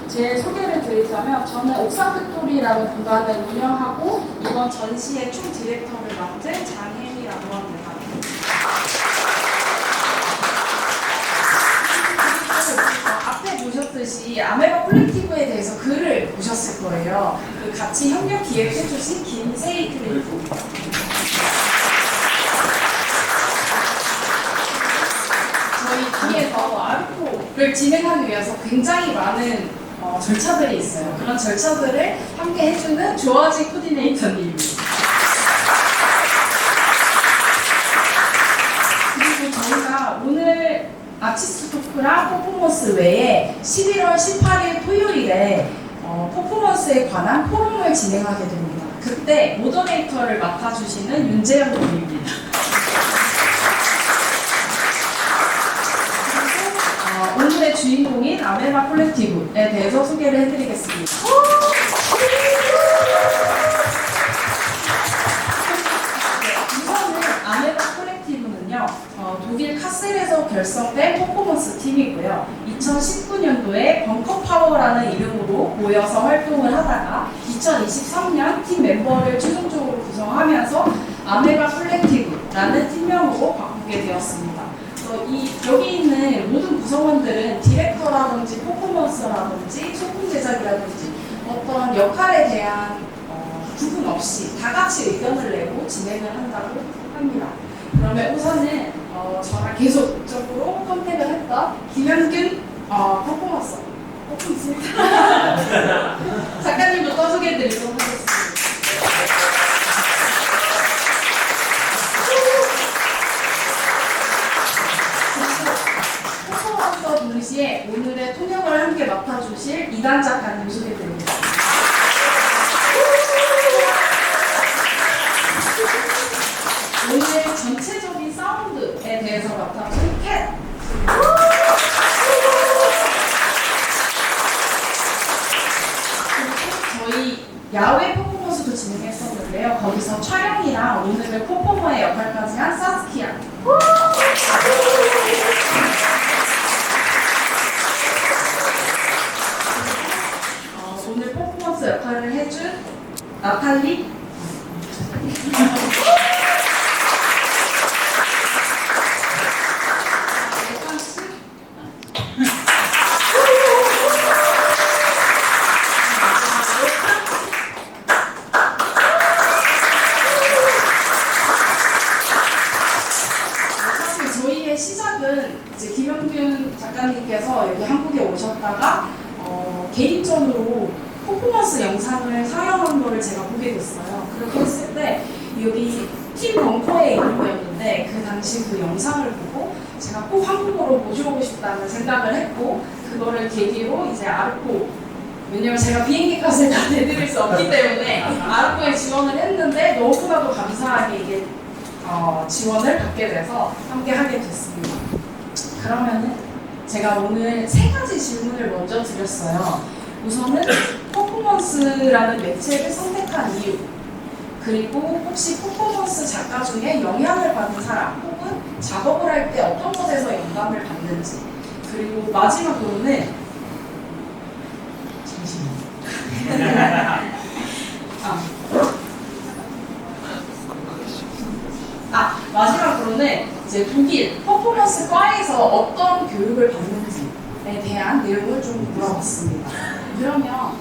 제 소개를 드리자면 저는 옥상 팩토리라는 공간을 운영하고 이번 전시의 총 디렉터를 맡은 장혜미라고 합니다. 앞에 보셨듯이 아메바 콜렉티브에 대해서 글을 보셨을 거예요. 그 같이 협력 기획해주신 김세희 클리프. 저희 뒤에서 아르코를 진행하기 위해서 굉장히 많은 절차들이 있어요. 그런 절차들을 함께 해주는 조아지 코디네이터님입니다. 그리고 저희가 오늘 아티스트 토크랑 퍼포먼스 외에 11월 18일 토요일에 퍼포먼스에 관한 포럼을 진행하게 됩니다. 그때 모더레이터를 맡아주시는 윤재영 님입니다. 그리고 오늘의 주인공인 아메바 콜렉티브에 대해서 소개를 해드리겠습니다. 우선은 아메바 콜렉티브는요, 독일 카셀에서 결성된 퍼포먼스 팀이고요. 2019년도에 벙커파워라는 이름으로 모여서 활동을 하다가 2023년 팀 멤버를 최종적으로 구성하면서 아메바 콜렉티브라는 팀명으로 바꾸게 되었습니다. 여기 있는 모든 구성원들은 디렉터라든지 퍼포먼스라든지 소품 제작이라든지 어떤 역할에 대한 구분 없이 다 같이 의견을 내고 진행을 한다고 합니다. 그러면 우선은 저랑 계속적으로 컨택을 했던 김현균 퍼포먼스 작가님부터 소개해드리도록 하겠습니다. 퍼포먼서 동시에 오늘의 통역을 함께 맡아주실 이단 작가님 소개해드립니다. 오늘 전체적인 사운드에 대해서 맡아준 캣! 저희 야외 퍼포먼스도 진행했었는데요. 거기서 촬영이랑 오늘의 퍼포머의 역할까지 한 사스키야. 오늘 퍼포먼스 역할을 해준 나탈리. 시작은 이제 김현균 작가님께서 여기 한국에 오셨다가 개인적으로 퍼포먼스 영상을 촬영한 거를 제가 보게 됐어요. 그렇게 했을 때 여기 팀 벙커의 이름이었는데 그 당시 그 영상을 보고 제가 꼭 한국어로 모셔오고 싶다는 생각을 했고 그거를 계기로 이제 아르코, 왜냐면 제가 비행기 값을 다 내드릴 수 없기 때문에 아르코에 지원을 했는데 너무나도 감사하게 이게 지원을 받게 돼서 함께 하게 됐습니다. 그러면은 제가 오늘 세 가지 질문을 먼저 드렸어요. 우선은 퍼포먼스라는 매체를 선택한 이유, 그리고 혹시 퍼포먼스 작가 중에 영향을 받은 사람 혹은 작업을 할 때 어떤 것에서 영감을 받는지, 그리고 마지막으로는 마지막으로는 이제 독일 퍼포먼스 과에서 어떤 교육을 받는지에 대한 내용을 좀 물어봤습니다. 그러면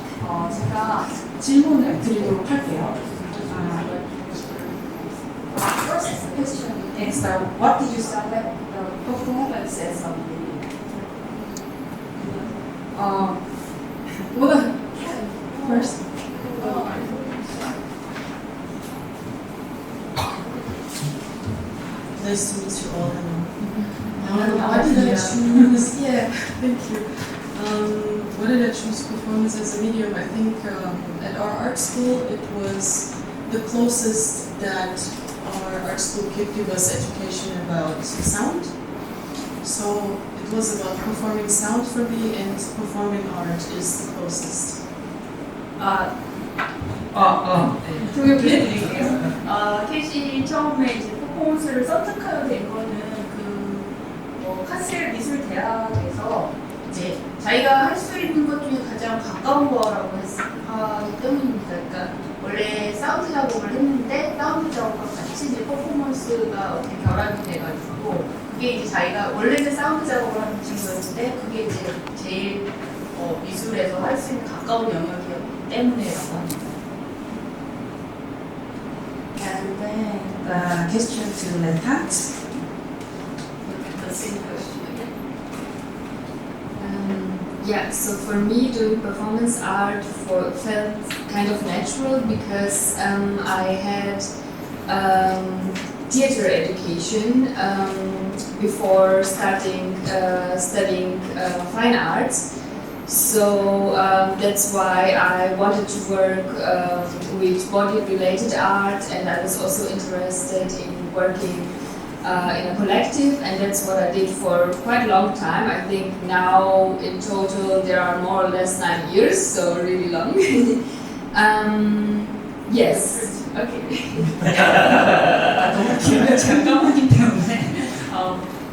제가 질문을 드리도록 할게요. First question is what did you study the performances of the first. Nice to meet you all. Why did I choose? Yeah, thank you. Why did I choose performance as a medium? I think at our art school it was the closest that our art school could give us education about sound. So it was about performing sound for me, and performing art is the closest. 소개해드릴게요. 캐시 처음에 이제 퍼포먼스를 선택하게 된 거는 카셀 미술대학에서 이제 자기가 할 수 있는 것 중에 가장 가까운 거라고 하기 때문입니다. 그러니까 원래 사운드 작업을 했는데 사운드 작업과 같이 이제 퍼포먼스가 어떻게 결합이 돼가지고 그게 이제 자기가 원래는 사운드 작업을 하는 친구였는데 그게 이제 제일 미술에서 할 수 있는 가까운 영역이었기 때문에라고 합니다. And then the question to Lentat. The same question again. Yeah, so for me, doing performance art felt kind of natural because I had theater education before starting studying fine arts. So that's why I wanted to work with body-related art, and I was also interested in working in a collective, and that's what I did for quite a long time. I think now in total there are more or less 9 years, so really long. Yes. Okay. 너무 길면 잠깐만이기 때문에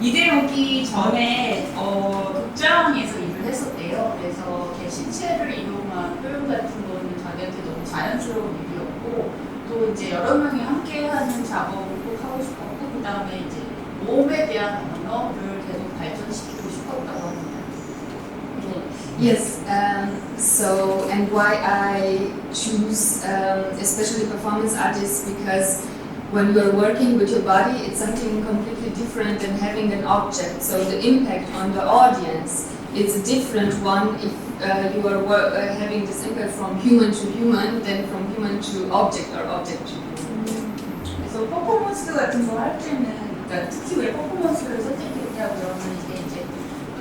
이대 오기 전에 극장에서 일을 했었대요. 그래서 이렇게 신체를 이용한 표현 같은 거는 자기한테 너무 자연스러운 일이었고 또 이제 여러 명이 함께하는 작업을 꼭 하고 싶었고 그 다음에 이제 몸에 대한 언어를 계속 발전시키고 싶었다고 합니다. Yes, so and why I choose especially performance artists because when you're working with your body it's something completely different than having an object, so the impact on the audience it's a different one if you are having this impact from human to human than from human to object or object to human. 그래서 퍼포먼스 같은 거 할 때는 그러니까 특히 왜 퍼포먼스를 선택했냐고 그러면 이제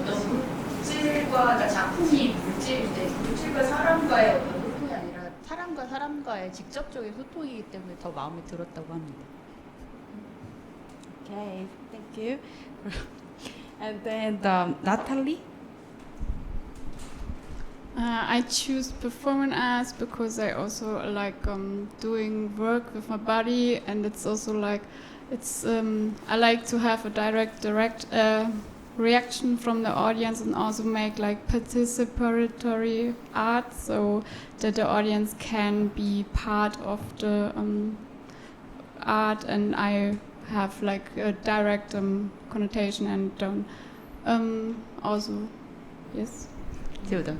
어떤 물질과 그러니까 작품이 물질인데 물질과 사람과의 어떤 소통이 아니라 사람과 사람과의 직접적인 소통이기 때문에 더 마음에 들었다고 합니다. Okay, thank you. And then Natalie. I choose performance arts because I also like doing work with my body, and it's also like I like to have a direct reaction from the audience and also make like participatory art so that the audience can be part of the art, and I have like a direct connotation and also yes. 세우다.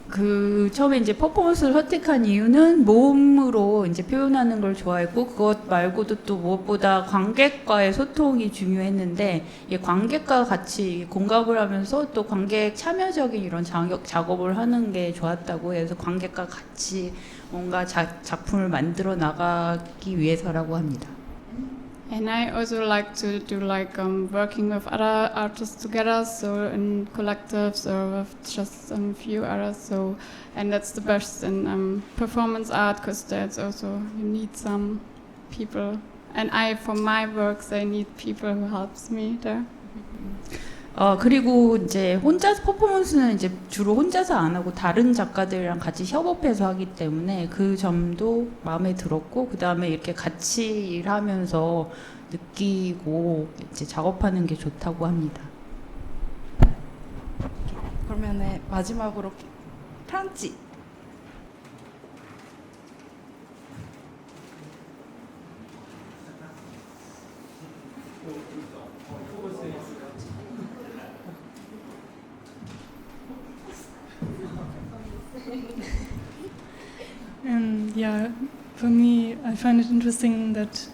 그 처음에 이제 퍼포먼스를 선택한 이유는 몸으로 이제 표현하는 걸 좋아했고 그것 말고도 또 무엇보다 관객과의 소통이 중요했는데 이 관객과 같이 공감을 하면서 또 관객 참여적인 이런 작업을 하는 게 좋았다고 해서 관객과 같이 뭔가 작품을 만들어 나가기 위해서라고 합니다. And I also like to do like working with other artists together, so in collectives or with just a few others. So, and that's the best in performance art because there's also you need some people, and for my works I need people who helps me there. 그리고 이제 혼자 퍼포먼스는 이제 주로 혼자서 안 하고 다른 작가들이랑 같이 협업해서 하기 때문에 그 점도 마음에 들었고 그 다음에 이렇게 같이 일하면서 느끼고 이제 작업하는 게 좋다고 합니다. 그러면 마지막으로 프란치. Yeah, for me, I find it interesting that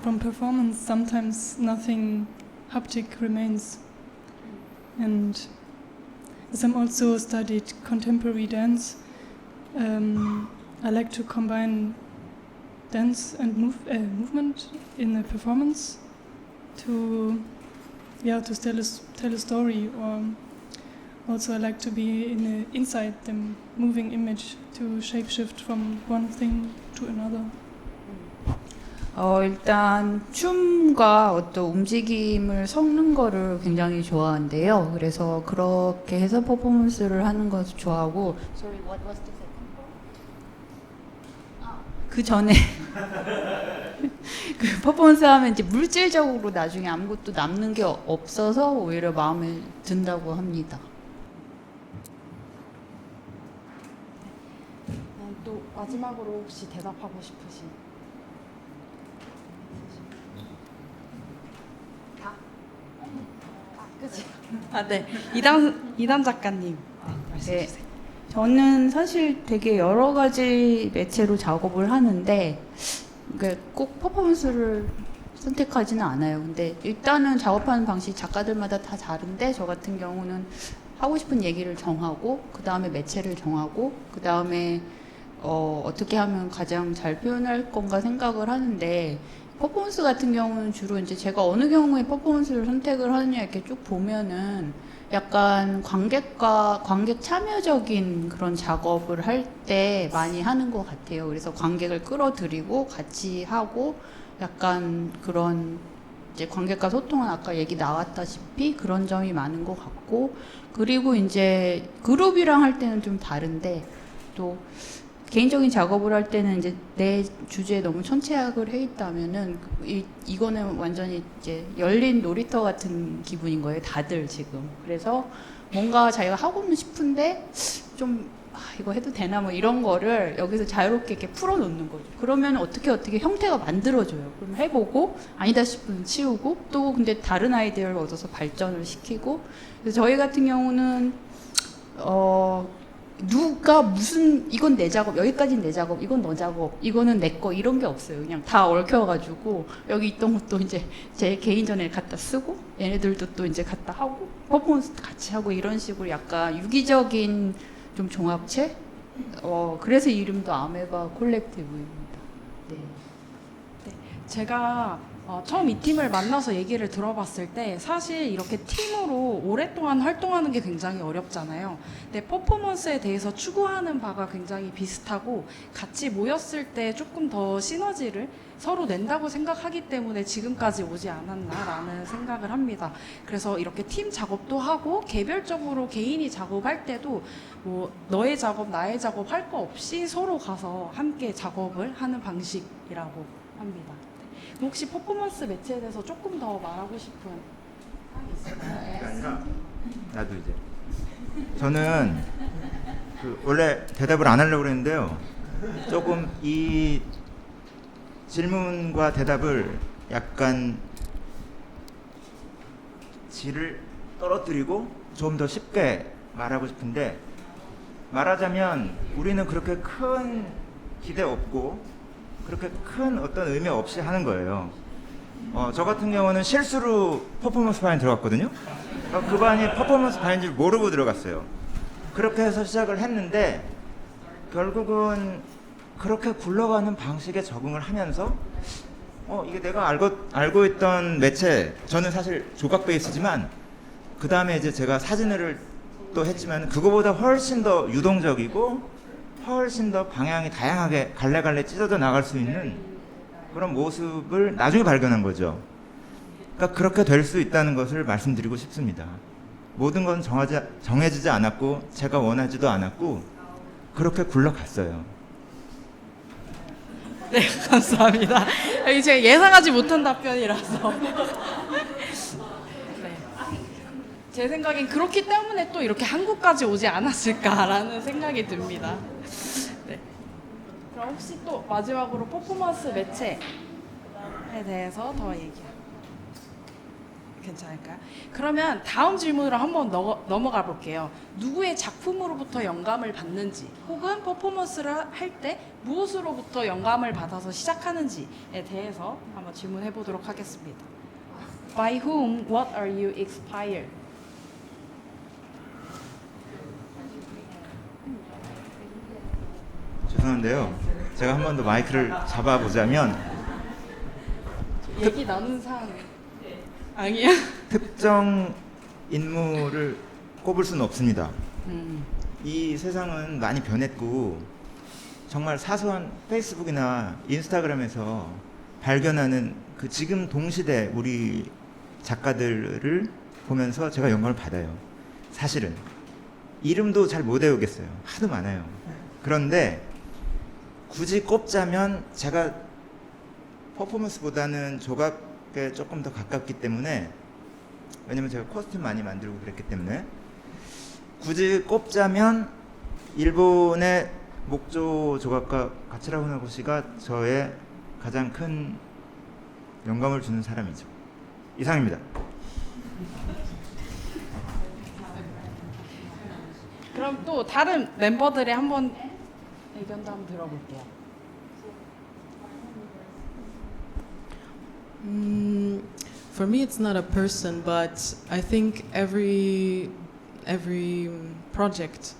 from performance sometimes nothing haptic remains. And as I'm also studied contemporary dance, I like to combine dance and movement in a performance to tell a story, or also I like to be inside the moving image to shapeshift from one thing to another. 일단 춤과 어떤 움직임을 섞는 거를 굉장히 좋아한대요. 그래서 그렇게 해서 퍼포먼스를 하는 것을 좋아하고. Sorry, what was the second 그 전에 그 퍼포먼스 하면 이제 물질적으로 나중에 아무것도 남는 게 없어서 오히려 마음에 든다고 합니다. 또 마지막으로 혹시 대답하고 싶으신? 다? 그치? 네. 이담 작가님. 네, 말씀해 주세요. 저는 사실 되게 여러 가지 매체로 작업을 하는데 그러니까 꼭 퍼포먼스를 선택하지는 않아요. 근데 일단은 작업하는 방식 작가들마다 다 다른데 저 같은 경우는 하고 싶은 얘기를 정하고 그 다음에 매체를 정하고 그 다음에 어떻게 하면 가장 잘 표현할 건가 생각을 하는데 퍼포먼스 같은 경우는 주로 이제 제가 어느 경우에 퍼포먼스를 선택을 하느냐 이렇게 쭉 보면은 약간 관객 참여적인 그런 작업을 할 때 많이 하는 것 같아요. 그래서 관객을 끌어들이고 같이 하고 약간 그런 이제 관객과 소통은 아까 얘기 나왔다시피 그런 점이 많은 것 같고 그리고 이제 그룹이랑 할 때는 좀 다른데 또 개인적인 작업을 할 때는 이제 내 주제에 너무 천체학을 해 있다면은 이거는 완전히 이제 열린 놀이터 같은 기분인 거예요. 다들 지금. 그래서 뭔가 자기가 하고는 싶은데 좀 이거 해도 되나 뭐 이런 거를 여기서 자유롭게 이렇게 풀어놓는 거죠. 그러면 어떻게 형태가 만들어져요. 그럼 해보고 아니다 싶으면 치우고 또 근데 다른 아이디어를 얻어서 발전을 시키고 그래서 저희 같은 경우는 누가 무슨 이건 내 작업 여기까지는 내 작업 이건 너 작업 이거는 내 거 이런 게 없어요. 그냥 다 얽혀가지고 여기 있던 것도 이제 제 개인 전에 갖다 쓰고 얘네들도 또 이제 갖다 하고 퍼포먼스도 같이 하고 이런 식으로 약간 유기적인 좀 종합체 그래서 이름도 아메바 콜렉티브입니다. 네. 제가 처음 이 팀을 만나서 얘기를 들어봤을 때 사실 이렇게 팀으로 오랫동안 활동하는 게 굉장히 어렵잖아요. 근데 퍼포먼스에 대해서 추구하는 바가 굉장히 비슷하고 같이 모였을 때 조금 더 시너지를 서로 낸다고 생각하기 때문에 지금까지 오지 않았나라는 생각을 합니다. 그래서 이렇게 팀 작업도 하고 개별적으로 개인이 작업할 때도 뭐 너의 작업 나의 작업 할 거 없이 서로 가서 함께 작업을 하는 방식이라고 합니다. 혹시 퍼포먼스 매체에 대해서 조금 더 말하고 싶은 사항이 있을까요? 아니라 나도 이제 저는 원래 대답을 안 하려고 그랬는데요. 조금 이 질문과 대답을 약간 질을 떨어뜨리고 좀 더 쉽게 말하고 싶은데 말하자면 우리는 그렇게 큰 기대 없고 그렇게 큰 어떤 의미 없이 하는 거예요. 저 같은 경우는 실수로 퍼포먼스 반에 들어갔거든요. 그 반이 퍼포먼스 반인 줄 모르고 들어갔어요. 그렇게 해서 시작을 했는데 결국은 그렇게 굴러가는 방식에 적응을 하면서 이게 내가 알고 있던 매체, 저는 사실 조각 베이스지만 그 다음에 이제 제가 사진을 또 했지만 그거보다 훨씬 더 유동적이고 훨씬 더 방향이 다양하게 갈래갈래 찢어져 나갈 수 있는 그런 모습을 나중에 발견한 거죠. 그러니까 그렇게 될 수 있다는 것을 말씀드리고 싶습니다. 모든 건 정해지지 않았고 제가 원하지도 않았고 그렇게 굴러갔어요. 네, 감사합니다. 여기 제가 예상하지 못한 답변이라서. 네. 제 생각엔 그렇기 때문에 또 이렇게 한국까지 오지 않았을까라는 생각이 듭니다. 네. 그럼 혹시 또 마지막으로 퍼포먼스 매체에 대해서 더 얘기할까요? 괜찮을까요? 그러면 다음 질문으로 한번 넘어가 볼게요. 누구의 작품으로부터 영감을 받는지 혹은 퍼포먼스를 할 때 무엇으로부터 영감을 받아서 시작하는지에 대해서 한번 질문해 보도록 하겠습니다. By whom, what are you inspired? 죄송한데요. 제가 한 번 더 마이크를 잡아보자면 얘기 나눈 사항 아니야? 특정 인물을 꼽을 수는 없습니다. 이 세상은 많이 변했고 정말 사소한 페이스북이나 인스타그램에서 발견하는 그 지금 동시대 우리 작가들을 보면서 제가 영감을 받아요. 사실은 이름도 잘 못 외우겠어요. 하도 많아요. 그런데 굳이 꼽자면 제가 퍼포먼스보다는 조각에 조금 더 가깝기 때문에, 왜냐면 제가 코스튬 많이 만들고 그랬기 때문에, 굳이 꼽자면 일본의 목조 조각가 가츠라 후나고시가 저의 가장 큰 영감을 주는 사람이죠. 이상입니다. 그럼 또 다른 멤버들의 한번 의견도 한번 들어볼게요. For me, it's not a person, but I think every project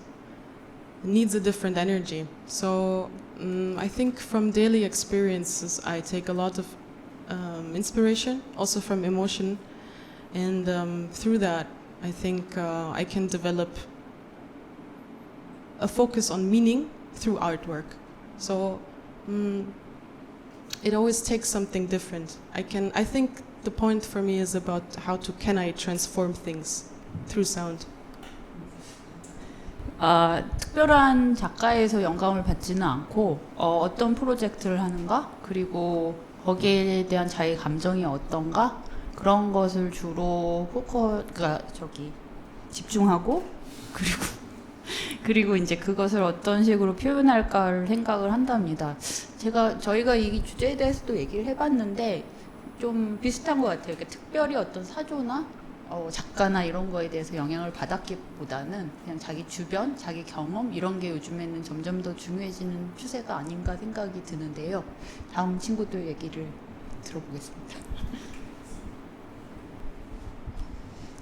needs a different energy. So I think from daily experiences, I take a lot of inspiration, also from emotion, and through that, I think I can develop a focus on meaning through artwork. So it always takes something different. I think the point for me is about can I transform things through sound. 특별한 작가에서 영감을 받지는 않고 어떤 프로젝트를 하는가, 그리고 거기에 대한 자기 감정이 어떤가, 그런 것을 주로 집중하고, 그리고 이제 그것을 어떤 식으로 표현할까를 생각을 한답니다. 저희가 이 주제에 대해서도 얘기를 해봤는데 좀 비슷한 것 같아요. 그러니까 특별히 어떤 사조나 작가나 이런 거에 대해서 영향을 받았기보다는 그냥 자기 주변, 자기 경험 이런 게 요즘에는 점점 더 중요해지는 추세가 아닌가 생각이 드는데요. 다음 친구들 얘기를 들어보겠습니다.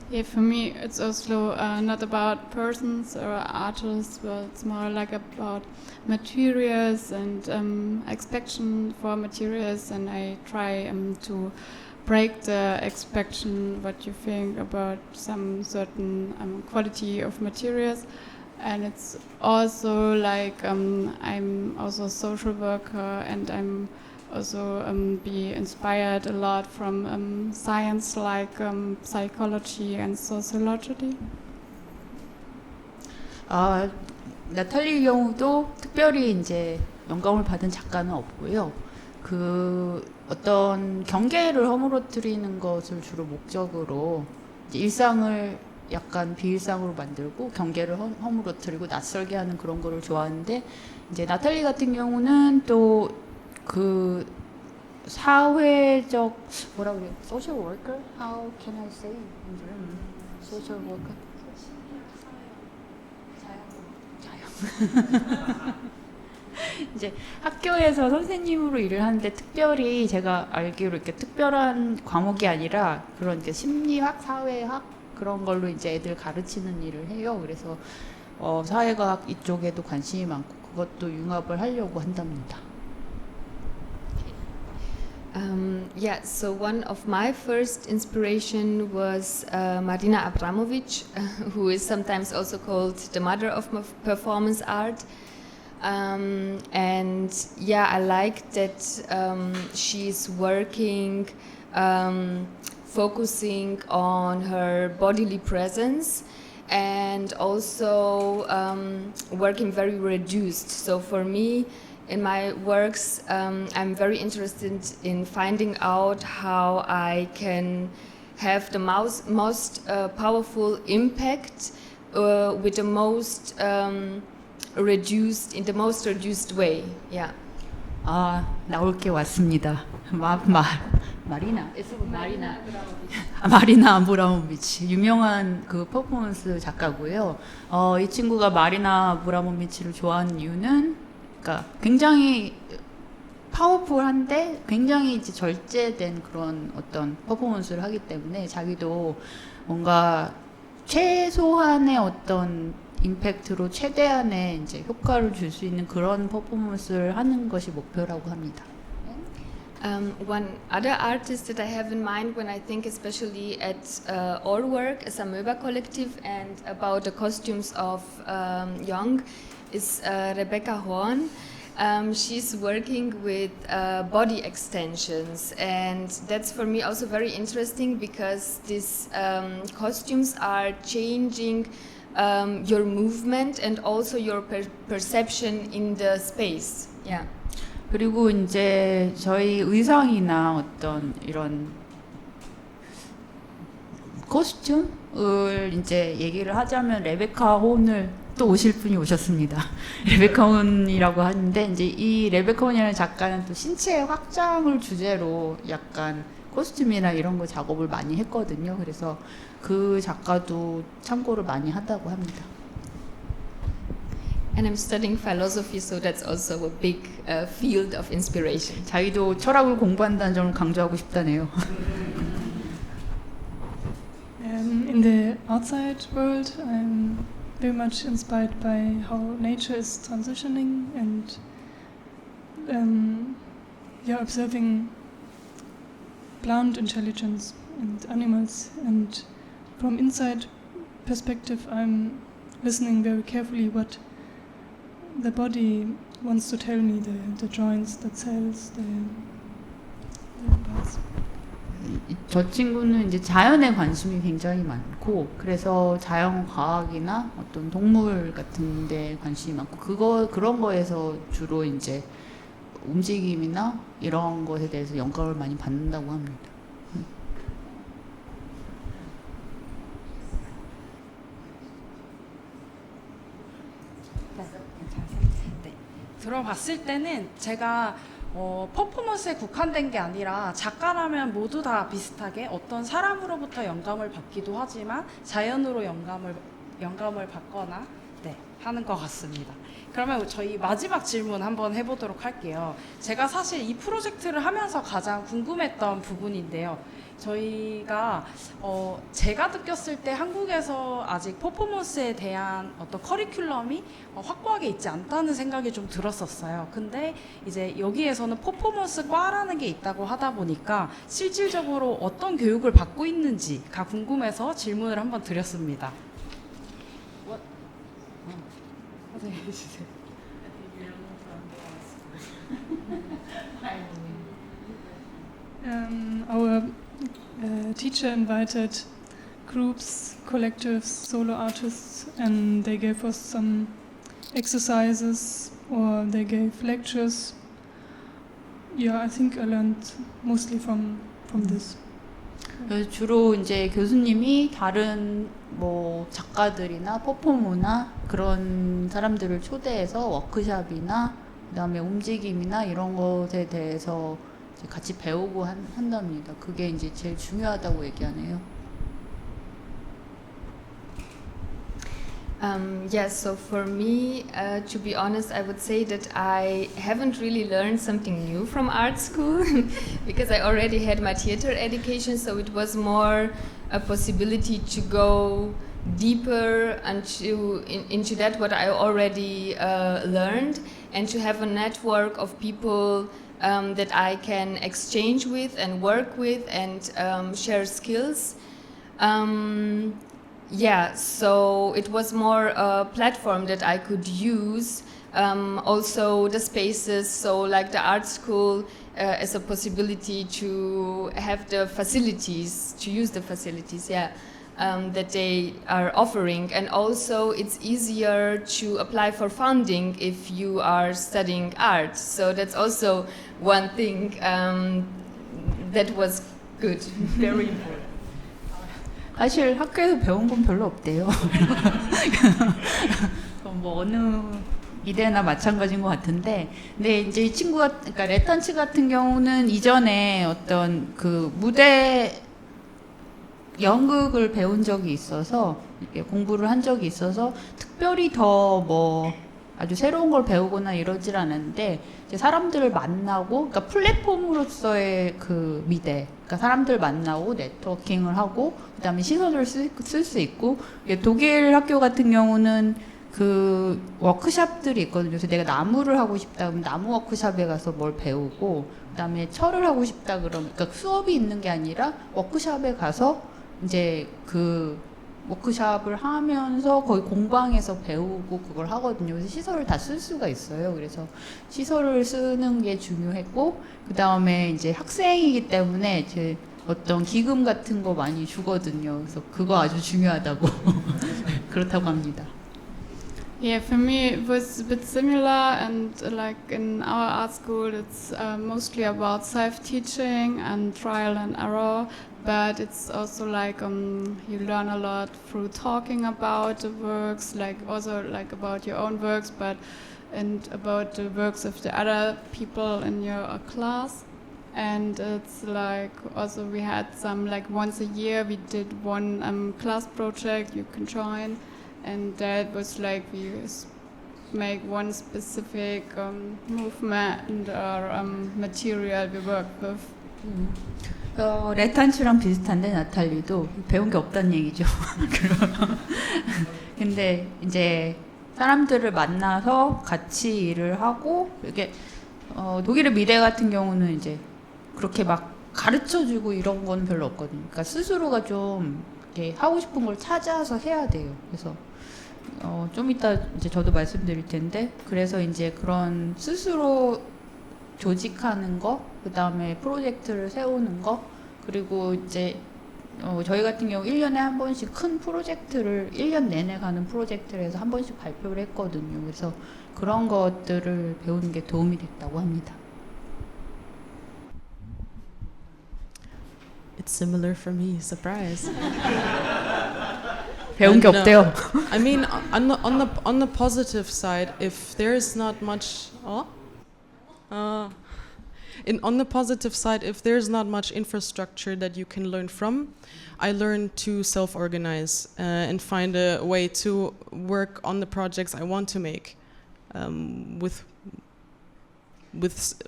Yeah, for me, it's also not about persons or artists, but it's more like about materials and expectation for materials, and I try to break the expectation what you think about some certain quality of materials. And it's also like I'm also a social worker, and I'm also be inspired a lot from science like psychology and sociology. 나탈리 경우도 특별히 이제 영감을 받은 작가는 없고요. 그 어떤 경계를 허물어뜨리는 것을 주로 목적으로 이제 일상을 약간 비일상으로 만들고 경계를 허물어뜨리고 낯설게 하는 그런 거를 좋아하는데, 이제 나탈리 같은 경우는 또 그 사회적 뭐라 그래요? Social worker? How can I say? Social worker? 자영. 이제 학교에서 선생님으로 일을 하는데, 특별히 제가 알기로 이렇게 특별한 과목이 아니라 그런 이렇게 심리학, 사회학 그런 걸로 이제 애들 가르치는 일을 해요. 그래서 사회과학 이쪽에도 관심이 많고 그것도 융합을 하려고 한답니다. Yeah, so one of my first inspiration was Marina Abramovic, who is sometimes also called the mother of performance art. And yeah, I like that she's working, focusing on her bodily presence, and also working very reduced. So for me, in my works, I'm very interested in finding out how I can have the most powerful impact with the most in the most reduced way. Yeah. 나올 게 왔습니다. 마리나 아브라모비치, 유명한 그 퍼포먼스 작가고요. 이 친구가 마리나 아브라모비치를 좋아하는 이유는, 그러니까 굉장히 파워풀한데 굉장히 이제 절제된 그런 어떤 퍼포먼스를 하기 때문에 자기도 뭔가 최소한의 어떤 임팩트로 최대한의 이제 효과를 줄 수 있는 그런 퍼포먼스를 하는 것이 목표라고 합니다. One other artist that I have in mind when I think especially at our work as Amöba Collective and about the costumes of Young is Rebecca Horn. She's working with body extensions, and that's for me also very interesting because these costumes are changing your movement and also your perception in the space. Yeah. 그리고 이제 저희 의상이나 어떤 이런 코스튬을 이제 얘기를 하자면 레베카 혼을 또 오실 분이 오셨습니다. 레베카 혼이라고 하는데 이제 이 레베카 혼이라는 작가는 또 신체 확장을 주제로 약간 코스튬이나 이런 거 작업을 많이 했거든요. 그래서 그 작가도 참고를 많이 한다고 합니다. And I'm studying philosophy, so that's also a big field of inspiration. 자기도 철학을 공부한다는 점을 강조하고 싶다네요. In the outside world, I'm very much inspired by how nature is transitioning and observing plant intelligence and animals. And from inside perspective, I'm listening very carefully what the body wants to tell me, the joints, the cells, the parts. 저 친구는 이제 자연에 관심이 굉장히 많고 그래서 자연 과학이나 어떤 동물 같은 데 관심이 많고 그런 거에서 주로 이제 움직임이나 이런 것에 대해서 영감을 많이 받는다고 합니다. 네. 들어봤을 때는 제가 퍼포먼스에 국한된 게 아니라 작가라면 모두 다 비슷하게 어떤 사람으로부터 영감을 받기도 하지만 자연으로 영감을 받거나 하는 것 같습니다. 그러면 저희 마지막 질문 한번 해보도록 할게요. 제가 사실 이 프로젝트를 하면서 가장 궁금했던 부분인데요. 저희가 제가 느꼈을 때 한국에서 아직 퍼포먼스에 대한 어떤 커리큘럼이 확고하게 있지 않다는 생각이 좀 들었었어요. 근데 이제 여기에서는 퍼포먼스과라는 게 있다고 하다 보니까 실질적으로 어떤 교육을 받고 있는지가 궁금해서 질문을 한번 드렸습니다. Our teacher invited groups, collectives, solo artists, and they gave us some exercises or they gave lectures. Yeah, I think I learned mostly from this. 주로 이제 교수님이 다른 뭐 작가들이나 퍼포머나 그런 사람들을 초대해서 워크숍이나 그다음에 움직임이나 이런 것에 대해서 이제 같이 배우고 한답니다. 그게 이제 제일 중요하다고 얘기하네요. Yes, so for me, to be honest, I would say that I haven't really learned something new from art school because I already had my theater education, so it was more a possibility to go deeper into that what I already learned and to have a network of people that I can exchange with and work with and share skills. Yeah, so it was more a platform that I could use. Also the spaces, so like the art school as a possibility to have the facilities, to use the facilities, that they are offering. And also it's easier to apply for funding if you are studying art. So that's also one thing that was good, very important. 사실 학교에서 배운 건 별로 없대요. 뭐 어느 이대나 마찬가지인 것 같은데, 근데 이제 이 친구가, 그러니까 레탄츠 같은 경우는 이전에 어떤 그 무대 연극을 배운 적이 있어서 이렇게 공부를 한 적이 있어서 특별히 더 뭐 아주 새로운 걸 배우거나 이러질 않았는데 이제 사람들을 만나고, 그러니까 플랫폼으로서의 그 미대, 그러니까 사람들 만나고 네트워킹을 하고 그다음에 시설을 쓸 수 있고, 독일 학교 같은 경우는 그 워크샵들이 있거든요. 그래서 내가 나무를 하고 싶다 그러면 나무 워크샵에 가서 뭘 배우고, 그다음에 철을 하고 싶다 그러면, 그러니까 수업이 있는 게 아니라 워크샵에 가서 이제 그 워크샵을 하면서 거의 공방에서 배우고 그걸 하거든요. 그래서 시설을 다 쓸 수가 있어요. 그래서 시설을 쓰는 게 중요했고, 그 다음에 이제 학생이기 때문에 이제 어떤 기금 같은 거 많이 주거든요. 그래서 그거 아주 중요하다고 그렇다고 합니다. Yeah, for me it was a bit similar, and like in our art school, it's mostly about self-teaching and trial and error. But it's also like you learn a lot through talking about the works, like also like about your own works, and about the works of the other people in your class. And it's like also we had some, like once a year we did one class project you can join, and that was like we make one specific movement or material we work with. 레탄추랑 비슷한데 나탈리도 배운 게 없다는 얘기죠. 근데 이제 사람들을 만나서 같이 일을 하고 이게 독일의 미대 같은 경우는 이제 그렇게 막 가르쳐주고 이런 건 별로 없거든요. 그러니까 스스로가 좀 이렇게 하고 싶은 걸 찾아서 해야 돼요. 그래서 좀 이따 이제 저도 말씀드릴 텐데, 그래서 이제 그런 스스로 조직하는 거, 그 다음에 프로젝트를 세우는 거, 그리고 이제 저희 같은 경우 1년에 한 번씩 큰 프로젝트를 1년 내내 가는 프로젝트를 해서 한 번씩 발표를 했거든요. 그래서 그런 것들을 배우는 게 도움이 됐다고 합니다. It's similar for me. Surprise. 배운 게 And, 없대요. I mean, on the positive side, if there's not much, on the positive side, if there's not much infrastructure that you can learn from, I learned to self-organize and find a way to work on the projects I want to make, with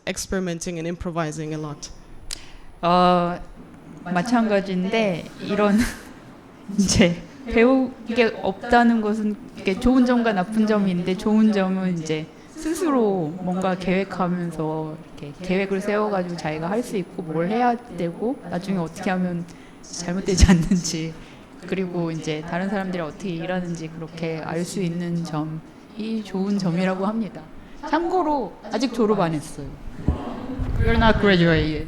experimenting and improvising a lot. 마찬가지인데 이런 이제 배울 게 없다는 것은 이게 좋은 점과 나쁜 점이 있는데, 좋은 점은 이제 스스로 뭔가 계획하면서 이렇게 계획을 세워가지고 자기가 할 수 있고 뭘 해야 되고 나중에 어떻게 하면 잘못되지 않는지, 그리고 이제 다른 사람들이 어떻게 일하는지 그렇게 알 수 있는 점이 좋은 점이라고 합니다. 참고로 아직 졸업 안 했어요. You're not graduated.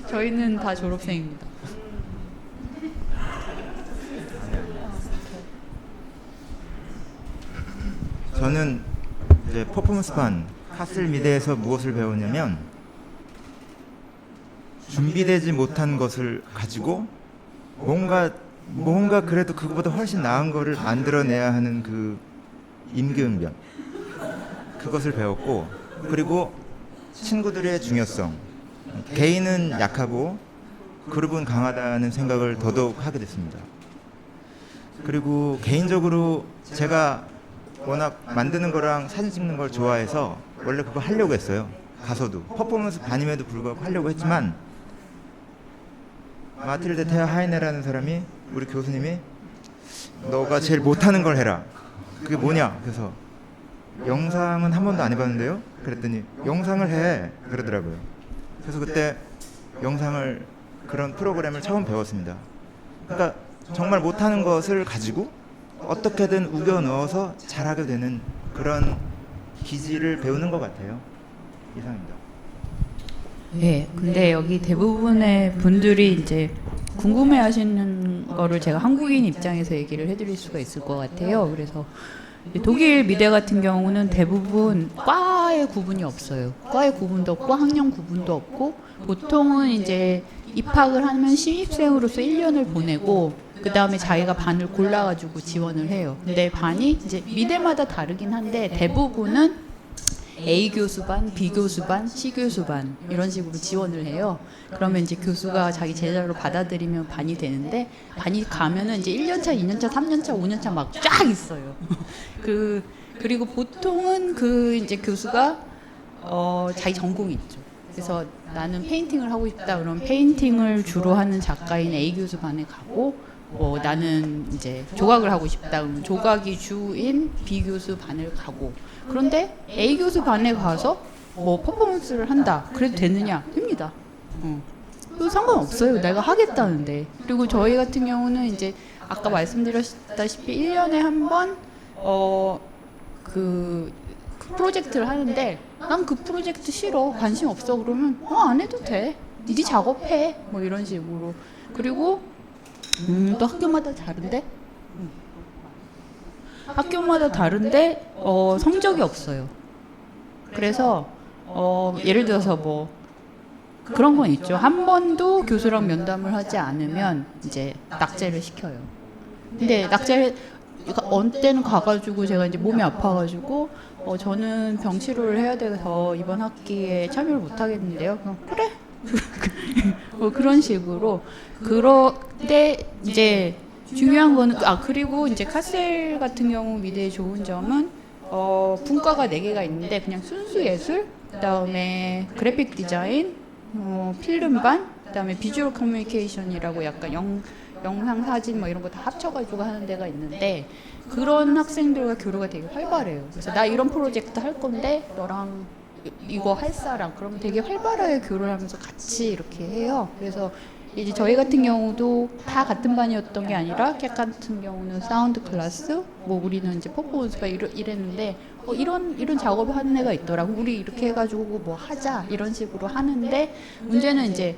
저희는 다 졸업생입니다. 저는 이제 퍼포먼스반 카슬 미대에서 무엇을 배우냐면, 준비되지 못한 것을 가지고 뭔가 그래도 그거보다 훨씬 나은 거를 만들어내야 하는 그 임기응변, 그것을 배웠고, 그리고 친구들의 중요성, 개인은 약하고 그룹은 강하다는 생각을 더더욱 하게 됐습니다. 그리고 개인적으로 제가 워낙 만드는 거랑 사진 찍는 걸 좋아해서 원래 그거 하려고 했어요. 가서도 퍼포먼스 반임에도 불구하고 하려고 했지만, 마틸데 테아 하이네라는 사람이, 우리 교수님이 너가 제일 못하는 걸 해라. 그게 뭐냐? 그래서 영상은 한 번도 안 해봤는데요. 그랬더니 영상을 해 그러더라고요. 그래서 그때 영상을, 그런 프로그램을 처음 배웠습니다. 그러니까 정말 못하는 것을 가지고 어떻게든 우겨 넣어서 잘하게 되는 그런 기질을 배우는 것 같아요. 이상입니다. 네, 근데 여기 대부분의 분들이 이제 궁금해하시는 거를 제가 한국인 입장에서 얘기를 해드릴 수가 있을 것 같아요. 그래서 독일 미대 같은 경우는 대부분 과의 구분이 없어요. 과의 구분도 없고 학년 구분도 없고, 보통은 이제 입학을 하면 신입생으로서 1년을 보내고 그 다음에 자기가 반을 골라가지고 지원을 해요. 근데 반이 이제 미대마다 다르긴 한데 대부분은 A 교수 반, B 교수 반, C 교수 반 이런 식으로 지원을 해요. 그러면 이제 교수가 자기 제자로 받아들이면 반이 되는데, 반이 가면은 이제 1년차, 2년차, 3년차, 5년차 막 쫙 있어요. 그리고 보통은 그 이제 교수가 자기 전공이 있죠. 그래서 나는 페인팅을 하고 싶다 그러면 페인팅을 주로 하는 작가인 A 교수 반에 가고, 나는 이제 조각을 하고 싶다 그러면 조각이 주인 B 교수 반을 가고, 그런데 A 교수 반에 가서 퍼포먼스를 한다 그래도 되느냐? 됩니다. 상관없어요. 내가 하겠다는데. 그리고 저희 같은 경우는 이제 아까 말씀드렸다시피 1년에 한 번 그 프로젝트를 하는데, 난 그 프로젝트 싫어, 관심 없어 그러면 안 해도 돼. 네 작업해. 뭐 이런 식으로. 그리고 또 학교마다 다른데? 학교마다 다른데 성적이 없어요. 그래서 예를 들어서 뭐 그런 건 있죠. 한 번도 교수랑 면담을 하지 않으면 이제 낙제를 시켜요. 근데 낙제를 어느 때는 가가지고 제가 이제 몸이 아파가지고 저는 병치료를 해야 돼서 이번 학기에 참여를 못 하겠는데요. 그럼 그래. 뭐 그런 식으로. 그런데 이제 중요한 거는 그리고 이제 카셀 같은 경우 미대의 좋은 점은 분과가 4개가 있는데 그냥 순수 예술, 그다음에 그래픽 디자인, 필름반, 그다음에 비주얼 커뮤니케이션이라고 약간 영상, 사진 뭐 이런 거 다 합쳐가지고 하는 데가 있는데 그런 학생들과 교류가 되게 활발해요. 그래서 나 이런 프로젝트 할 건데 너랑 이거 할 사람 그러면 되게 활발하게 교류를 하면서 같이 이렇게 해요. 그래서 이제 저희 같은 경우도 다 같은 반이었던 게 아니라 캣 같은 경우는 사운드 클래스, 뭐 우리는 이제 퍼포먼스가 이랬는데 이런 작업을 하는 애가 있더라고. 우리 이렇게 해가지고 뭐 하자 이런 식으로 하는데 문제는 이제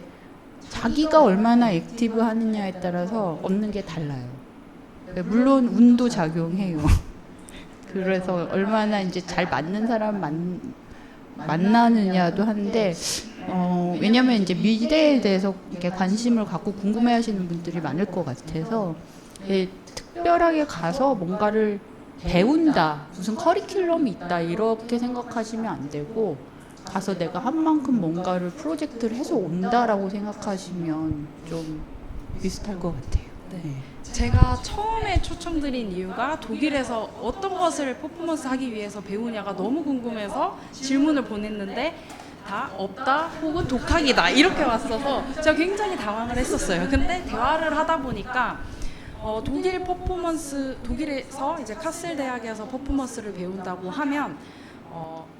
자기가 얼마나 액티브 하느냐에 따라서 얻는 게 달라요. 물론 운도 작용해요. 그래서 얼마나 이제 잘 맞는 사람 만나느냐도 한데 왜냐면 이제 미래에 대해서 이렇게 관심을 갖고 궁금해하시는 분들이 많을 것 같아서 특별하게 가서 뭔가를 배운다, 무슨 커리큘럼이 있다 이렇게 생각하시면 안 되고 가서 내가 한 만큼 뭔가를 프로젝트를 해서 온다라고 생각하시면 좀 비슷할 것 같아요. 네. 제가 처음에 초청드린 이유가 독일에서 어떤 것을 퍼포먼스 하기 위해서 배우냐가 너무 궁금해서 질문을 보냈는데 다 없다 혹은 독학이다 이렇게 왔어서 제가 굉장히 당황을 했었어요. 근데 대화를 하다 보니까 독일에서 이제 카셀 대학에서 퍼포먼스를 배운다고 하면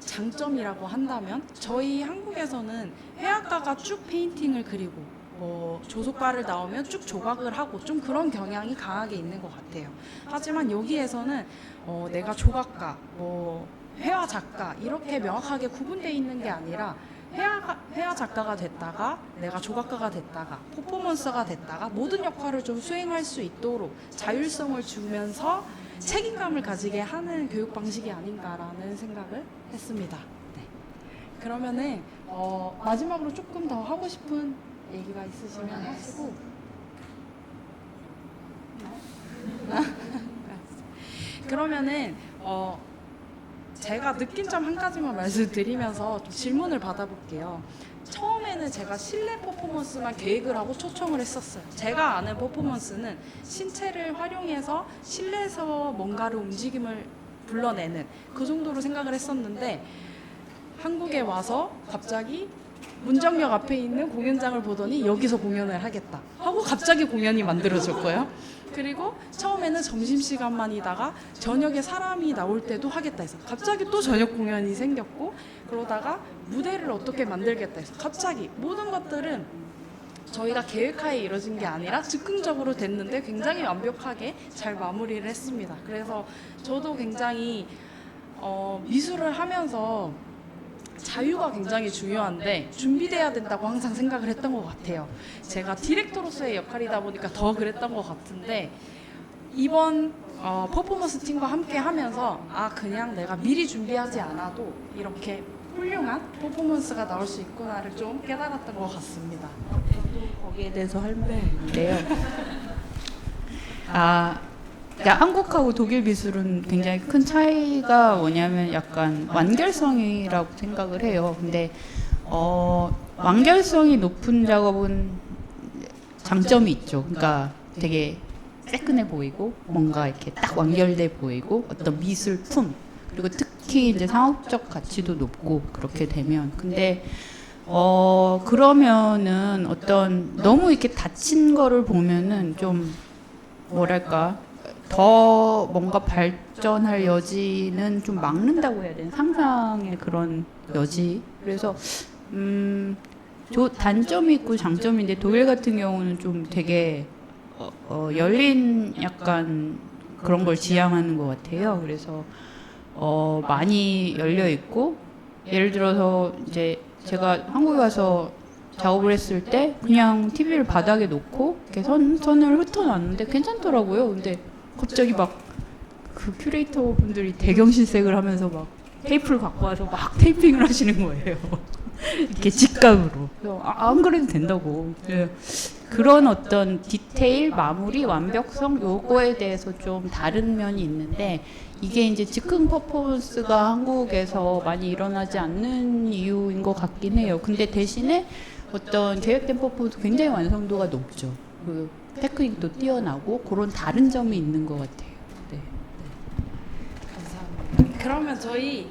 장점이라고 한다면 저희 한국에서는 회화가가 쭉 페인팅을 그리고 조속가를 나오면 쭉 조각을 하고 좀 그런 경향이 강하게 있는 것 같아요. 하지만 여기에서는 내가 조각가, 회화 작가 이렇게 명확하게 구분되어 있는 게 아니라 회화 작가가 됐다가 내가 조각가가 됐다가 퍼포먼서가 됐다가 모든 역할을 좀 수행할 수 있도록 자율성을 주면서 책임감을 가지게 하는 교육 방식이 아닌가라는 생각을 했습니다. 네. 그러면은 마지막으로 조금 더 하고 싶은 얘기가 있으시면 하시고. 그러면은 제가 느낀 점 한 가지만 말씀드리면서 질문을 받아볼게요. 처음에는 제가 실내 퍼포먼스만 계획을 하고 초청을 했었어요. 제가 아는 퍼포먼스는 신체를 활용해서 실내에서 뭔가를 움직임을 불러내는 그 정도로 생각을 했었는데 한국에 와서 갑자기 문정역 앞에 있는 공연장을 보더니 여기서 공연을 하겠다 하고 갑자기 공연이 만들어졌고요. 그리고 처음에는 점심시간만이다가 저녁에 사람이 나올 때도 하겠다 해서 갑자기 또 저녁 공연이 생겼고 그러다가 무대를 어떻게 만들겠다 해서 갑자기 모든 것들은 저희가 계획하에 이루어진 게 아니라 즉흥적으로 됐는데 굉장히 완벽하게 잘 마무리를 했습니다. 그래서 저도 굉장히 미술을 하면서 자유가 굉장히 중요한데 준비돼야 된다고 항상 생각을 했던 것 같아요. 제가 디렉터로서의 역할이다 보니까 더 그랬던 것 같은데 이번 퍼포먼스 팀과 함께 하면서 그냥 내가 미리 준비하지 않아도 이렇게 훌륭한 퍼포먼스가 나올 수 있구나를 좀 깨달았던 것 같습니다. 거기에 대해서 할 말인데요. 한국하고 독일 미술은 굉장히 큰 차이가 뭐냐면 약간 완결성이라고 생각을 해요. 근데 완결성이 높은 작업은 장점이 있죠. 그러니까 되게 새끈해 보이고 뭔가 이렇게 딱 완결돼 보이고 어떤 미술품 그리고 특히 이제 상업적 가치도 높고 그렇게 되면 근데 그러면은 어떤 너무 이렇게 닫힌 거를 보면은 좀 뭐랄까 더 뭔가 발전할 여지는 좀 막는다고 해야 되나 상상의 그런 여지. 그래서 단점이 있고 장점인데 독일 같은 경우는 좀 되게 열린 약간 그런 걸 지향하는 것 같아요. 그래서 많이 열려 있고 예를 들어서 이제 제가 한국에 와서 작업을 했을 때 그냥 TV를 바닥에 놓고 이렇게 선을 흩어놨는데 괜찮더라고요. 근데 갑자기 막 그 큐레이터 분들이 대경실색을 하면서 막 테이프를 갖고 와서 막 테이핑을 하시는 거예요. 이렇게 직각으로. 그래서 안 그래도 된다고. 그런 어떤 디테일, 마무리, 완벽성 요거에 대해서 좀 다른 면이 있는데 이게 이제 즉흥 퍼포먼스가 한국에서 많이 일어나지 않는 이유인 것 같긴 해요. 근데 대신에 어떤 계획된 퍼포먼스 굉장히 완성도가 높죠. 그 테크닉도 뛰어나고 그런 다른 점이 있는 것 같아요. 네. 그러면 저희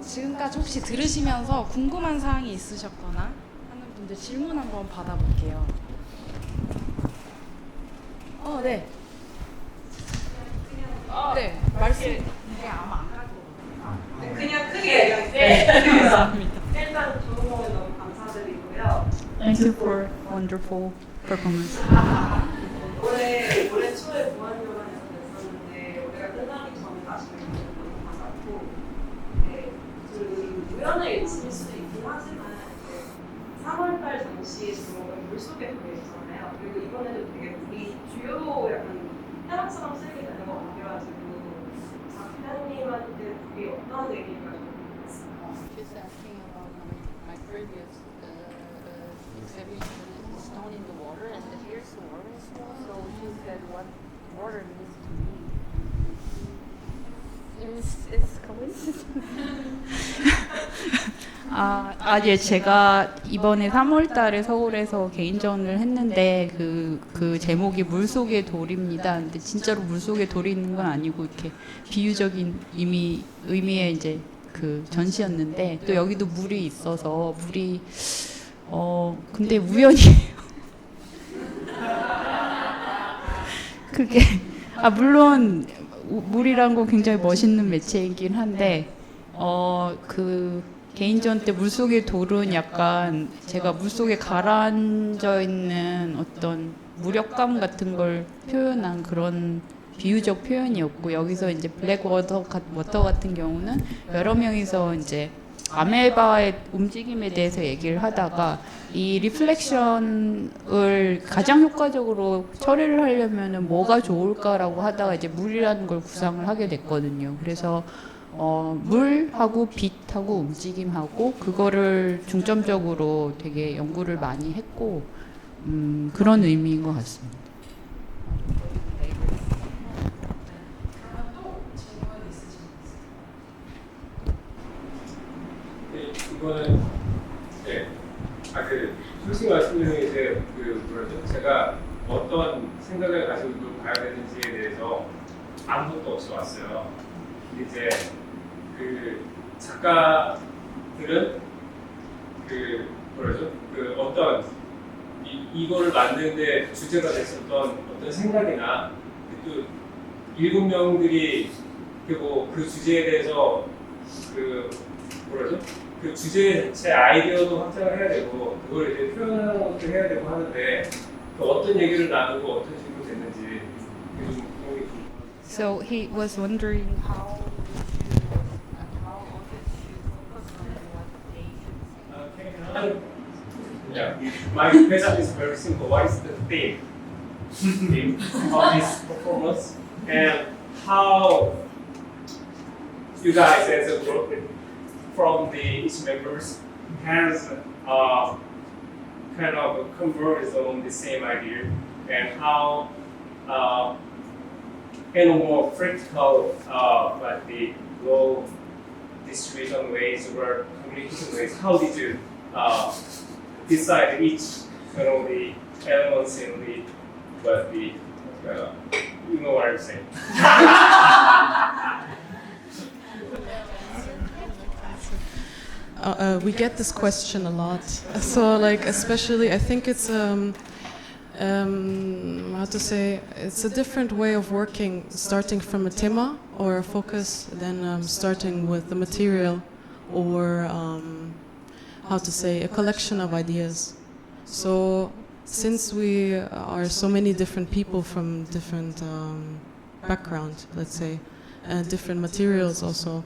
지금까지 혹시 들으시면서 궁금한 사항이 있으셨거나 하는 분들 질문 한번 받아볼게요. 네. 네, 말씀. 이게 아마 안 갈 거예요. 그냥 크게 얘기할게요. 감사합니다. 일단 좋은 거 너무 감사드리고요. Thank you for wonderful performance. 올해 초에 무한요란에서 냈었는데 올해가 끝나기 전에 다시 뵙는 것 같고, 네, 그 우연의 일치일 수도 있긴 하지만 3월달 당시에 제목은 물속에 보이잖아요. 그리고 이번에도 되게 우리 주요 약간 해랑처럼 쓰이게 되는 것 같아가지고 작가님한테 우리 어떤 얘기가 좀 궁금했어요. She's asking about my previous exhibition, Stone in the Water, and here's the water as well. So she said what water means to me. It's coincidence. 예, 제가 이번에 3월 달에 서울에서 개인전을 했는데 그 제목이 물속의 돌입니다. 근데 진짜로 물속에 돌이 있는 건 아니고 이렇게 비유적인 의미의 이제 그 전시였는데 또 여기도 물이 있어서 물이 근데 우연이에요. 그게 물론 물이란 건 굉장히 멋있는 매체이긴 한데 그 개인전 때 물속의 돌은 약간 제가 물속에 가라앉아 있는 어떤 무력감 같은 걸 표현한 그런 비유적 표현이었고 여기서 이제 블랙 워터 같은 경우는 여러 명이서 이제 아메바의 움직임에 대해서 얘기를 하다가 이 리플렉션을 가장 효과적으로 처리를 하려면은 뭐가 좋을까라고 하다가 이제 물이라는 걸 구상을 하게 됐거든요. 그래서 물하고 빛하고 움직임하고 그거를 중점적으로 되게 연구를 많이 했고 그런 의미인 것 같습니다. 네, 이거는 솔직히 말씀드리면 이제 제가 어떤 생각을 가지고 이걸 봐야 되는지에 대해서 아무것도 없이 왔어요. 근데 이제 그 작가들은 어떤 이거를 만드는데 주제가 됐었던 어떤 생각이나 또 7명들이 그리고 그 주제에 대해서 그 주제 자체 아이디어도 확장을 해야 되고 그걸 이제 표현하는 것도 해야 되고 하는데 또 어떤 얘기를 나누고 어떤 식으로 됐는지 So he was wondering how Yeah, my question is very simple. What is the theme of this performance, and how you guys as a group, from each members, has kind of converged on the same idea, and how in a more practical, like the low distribution ways or communication ways, how did you decide each the elements in you know what I'm saying? We get this question a lot. So, like, especially, I think it's how to say, it's a different way of working, starting from a tema or a focus, than starting with the material or how to say, a collection of ideas. So, since we are so many different people from different background, let's say, and different materials also,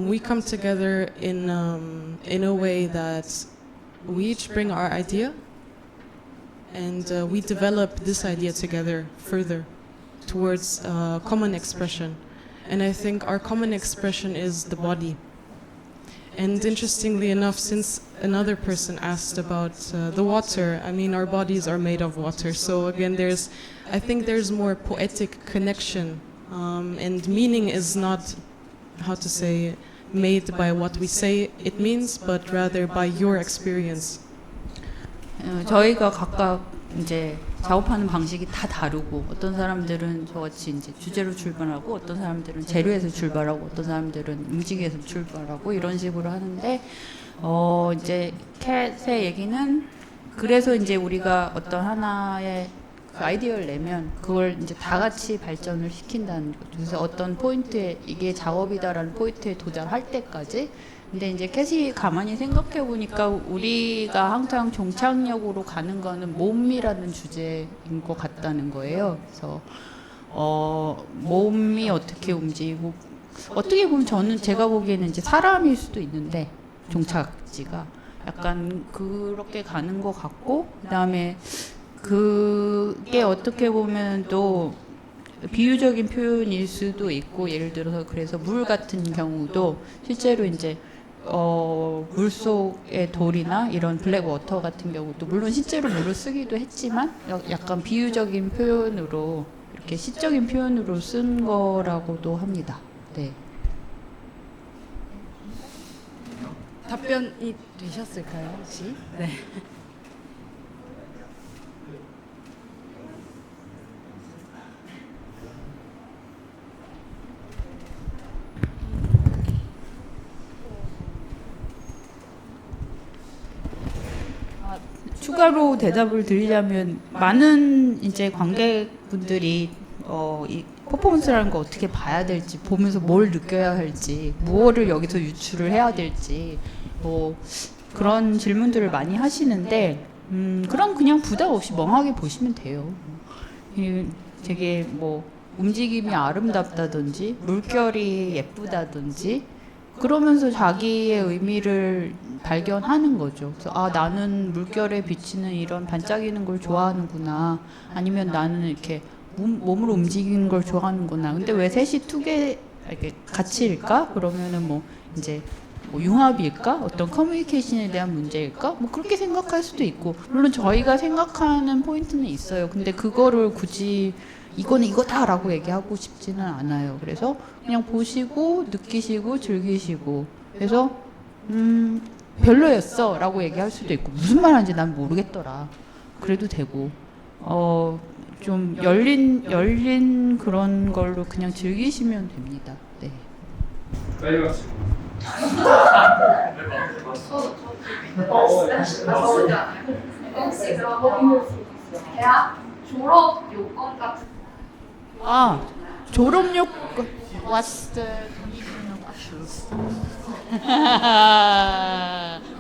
we come together in a way that we each bring our idea, and we develop this idea together further towards common expression. And I think our common expression is the body. And interestingly enough, since another person asked about the water, I mean, our bodies are made of water. So again, I think there's more poetic connection, and meaning is not, how to say, made by what we say it means, but rather by your experience. 저희가 각각 이제 작업하는 방식이 다 다르고, 어떤 사람들은 저같이 이제 주제로 출발하고, 어떤 사람들은 재료에서 출발하고, 어떤 사람들은 움직이에서 출발하고, 이런 식으로 하는데, 이제 캣의 얘기는 그래서 이제 우리가 어떤 하나의 그 아이디어를 내면 그걸 이제 다 같이 발전을 시킨다는 거죠. 그래서 어떤 포인트에 이게 작업이다라는 포인트에 도달할 때까지. 근데 이제 캣이 가만히 생각해 보니까 우리가 항상 종착역으로 가는 거는 몸이라는 주제인 것 같다는 거예요. 그래서 몸이 어떻게 움직이고, 어떻게 보면 저는 제가 보기에는 이제 사람일 수도 있는데 종착지가 약간 그렇게 가는 것 같고, 그다음에 그게 어떻게 보면 또 비유적인 표현일 수도 있고, 예를 들어서 그래서 물 같은 경우도 실제로 이제 물속의 돌이나 이런 블랙워터 같은 경우도 물론 실제로 물을 쓰기도 했지만 약간 비유적인 표현으로, 이렇게 시적인 표현으로 쓴 거라고도 합니다. 네. 답변이 되셨을까요, 혹시? 네. 추가로 대답을 드리자면, 많은 이제 관객분들이 이 퍼포먼스라는 거 어떻게 봐야 될지, 보면서 뭘 느껴야 할지, 무엇을 여기서 유출을 해야 될지, 뭐 그런 질문들을 많이 하시는데, 그럼 그냥 부담 없이 멍하게 보시면 돼요. 되게 뭐 움직임이 아름답다든지 물결이 예쁘다든지 그러면서 자기의 의미를 발견하는 거죠. 그래서 아, 나는 물결에 비치는 이런 반짝이는 걸 좋아하는구나. 아니면 나는 이렇게 몸으로 움직이는 걸 좋아하는구나. 근데 왜 셋이 이렇게 같이일까? 그러면은 뭐 이제 뭐 융합일까? 어떤 커뮤니케이션에 대한 문제일까? 뭐 그렇게 생각할 수도 있고, 물론 저희가 생각하는 포인트는 있어요. 근데 그거를 굳이 이거는 이거다라고 얘기하고 싶지는 않아요. 그래서 그냥 보시고 느끼시고 즐기시고, 그래서 별로였어 라고 얘기할 수도 있고, 무슨 말 하는지 난 모르겠더라 그래도 되고, 좀 열린 그런 걸로 그냥 즐기시면 됩니다. 네. 빨리 가시. 혹시 그럼 대학 졸업 요건 같은 아, 졸업 요건. What's the condition of issues?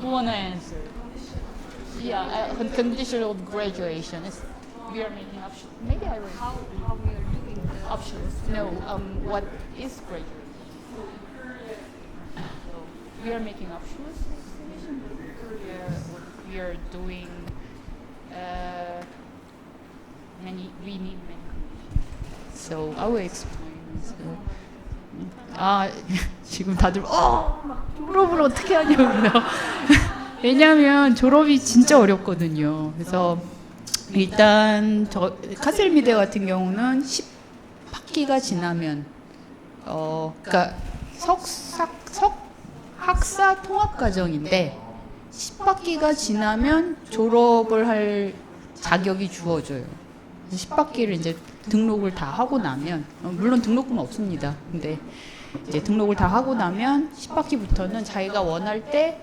Who wanna answer? Yeah, condition of graduation is we are making options. Maybe I will. how we are doing the Options. No, what is graduation? So we are making options. We are doing we need many conditions. So I will explain. So, 지금 다들 막 졸업을 어떻게 하냐고요. 왜냐하면 졸업이 진짜 어렵거든요. 그래서 일단 저 카셀미대 같은 경우는 10학기가 지나면 그러니까 학사 통합 과정인데 10학기가 지나면 졸업을 할 자격이 주어져요. 10학기를 이제 등록을 다 하고 나면, 물론 등록금 없습니다. 근데 이제 등록을 다 하고 나면 10학기부터는 자기가 원할 때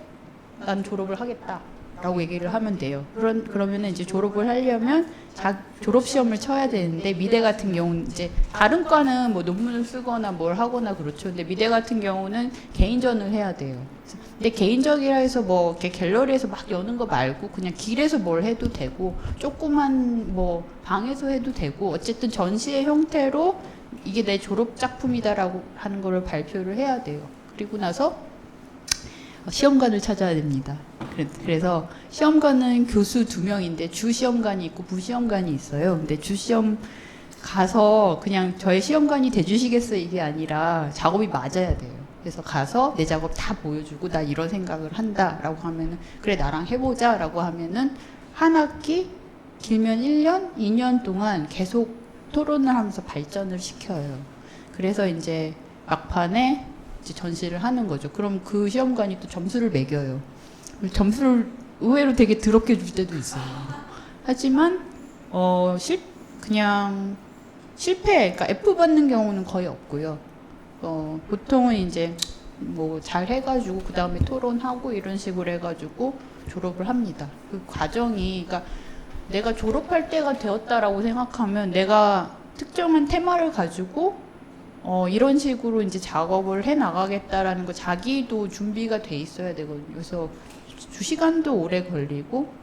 난 졸업을 하겠다라고 얘기를 하면 돼요. 그러면은 이제 졸업을 하려면 졸업 시험을 쳐야 되는데, 미대 같은 경우는 이제 다른 과는 뭐 논문을 쓰거나 뭘 하거나 그렇죠. 근데 미대 같은 경우는 개인전을 해야 돼요. 근데 개인적이라 해서 뭐 이렇게 갤러리에서 막 여는 거 말고 그냥 길에서 뭘 해도 되고, 조그만 뭐 방에서 해도 되고, 어쨌든 전시의 형태로 이게 내 졸업 작품이다라고 하는 거를 발표를 해야 돼요. 그리고 나서 시험관을 찾아야 됩니다. 그래서 시험관은 교수 2명인데 주 시험관이 있고 부시험관이 있어요. 근데 주 시험 가서 그냥 저의 시험관이 돼주시겠어요 이게 아니라 작업이 맞아야 돼요. 그래서 가서 내 작업 다 보여주고 나 이런 생각을 한다라고 하면은 그래 나랑 해보자라고 하면은 한 학기 길면 1년, 2년 동안 계속 토론을 하면서 발전을 시켜요. 그래서 이제 막판에 이제 전시를 하는 거죠. 그럼 그 시험관이 또 점수를 매겨요. 점수를 의외로 되게 더럽게 줄 때도 있어요. 하지만 그냥 실패, 그러니까 F 받는 경우는 거의 없고요. 보통은 이제 뭐 잘 해가지고 그 다음에 토론하고 이런 식으로 해가지고 졸업을 합니다. 그 과정이, 그러니까 내가 졸업할 때가 되었다라고 생각하면 내가 특정한 테마를 가지고 이런 식으로 이제 작업을 해 나가겠다라는 거 자기도 준비가 돼 있어야 되거든요. 그래서 시간도 오래 걸리고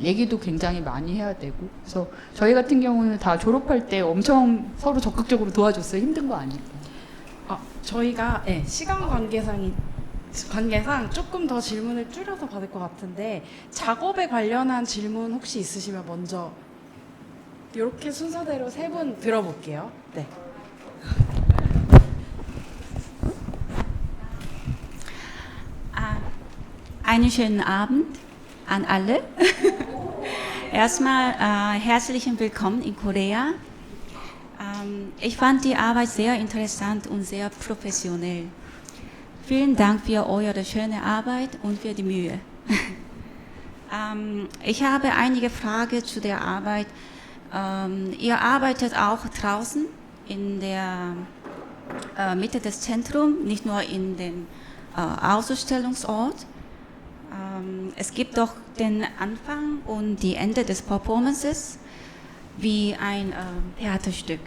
얘기도 굉장히 많이 해야 되고 그래서 저희 같은 경우는 다 졸업할 때 엄청 서로 적극적으로 도와줬어요. 힘든 거 아니고. 저희가 시간 관계상 조금 더 질문을 줄여서 받을 것 같은데 작업에 관련한 질문 혹시 있으시면 먼저 이렇게 순서대로 3분 들어볼게요. 네. Einen schönen Abend an alle. Erstmal herzlichen Willkommen in Korea. Ich fand die Arbeit sehr interessant und sehr professionell. Vielen Dank für eure schöne Arbeit und für die Mühe. Ich habe einige Fragen zu der Arbeit. Ihr arbeitet auch draußen in der Mitte des Zentrums, nicht nur in dem Ausstellungsort. Es gibt doch den Anfang und die Ende des Performances wie ein Theaterstück.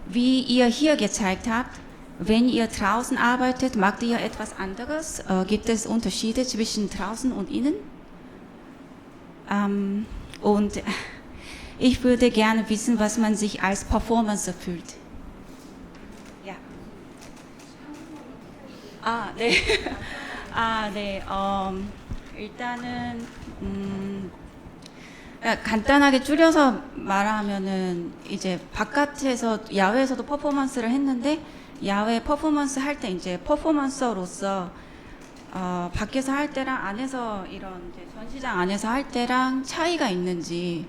Wie ihr hier gezeigt habt, wenn ihr draußen arbeitet, macht ihr etwas anderes? Gibt es Unterschiede zwischen draußen und innen? Und ich würde gerne wissen, was man sich als Performer fühlt. Ja. 네. 네. 일단은 간단하게 줄여서 말하면은 이제 바깥에서 야외에서도 퍼포먼스를 했는데 야외 퍼포먼스 할 때 이제 퍼포먼서로서 밖에서 할 때랑 안에서 이런 이제 전시장 안에서 할 때랑 차이가 있는지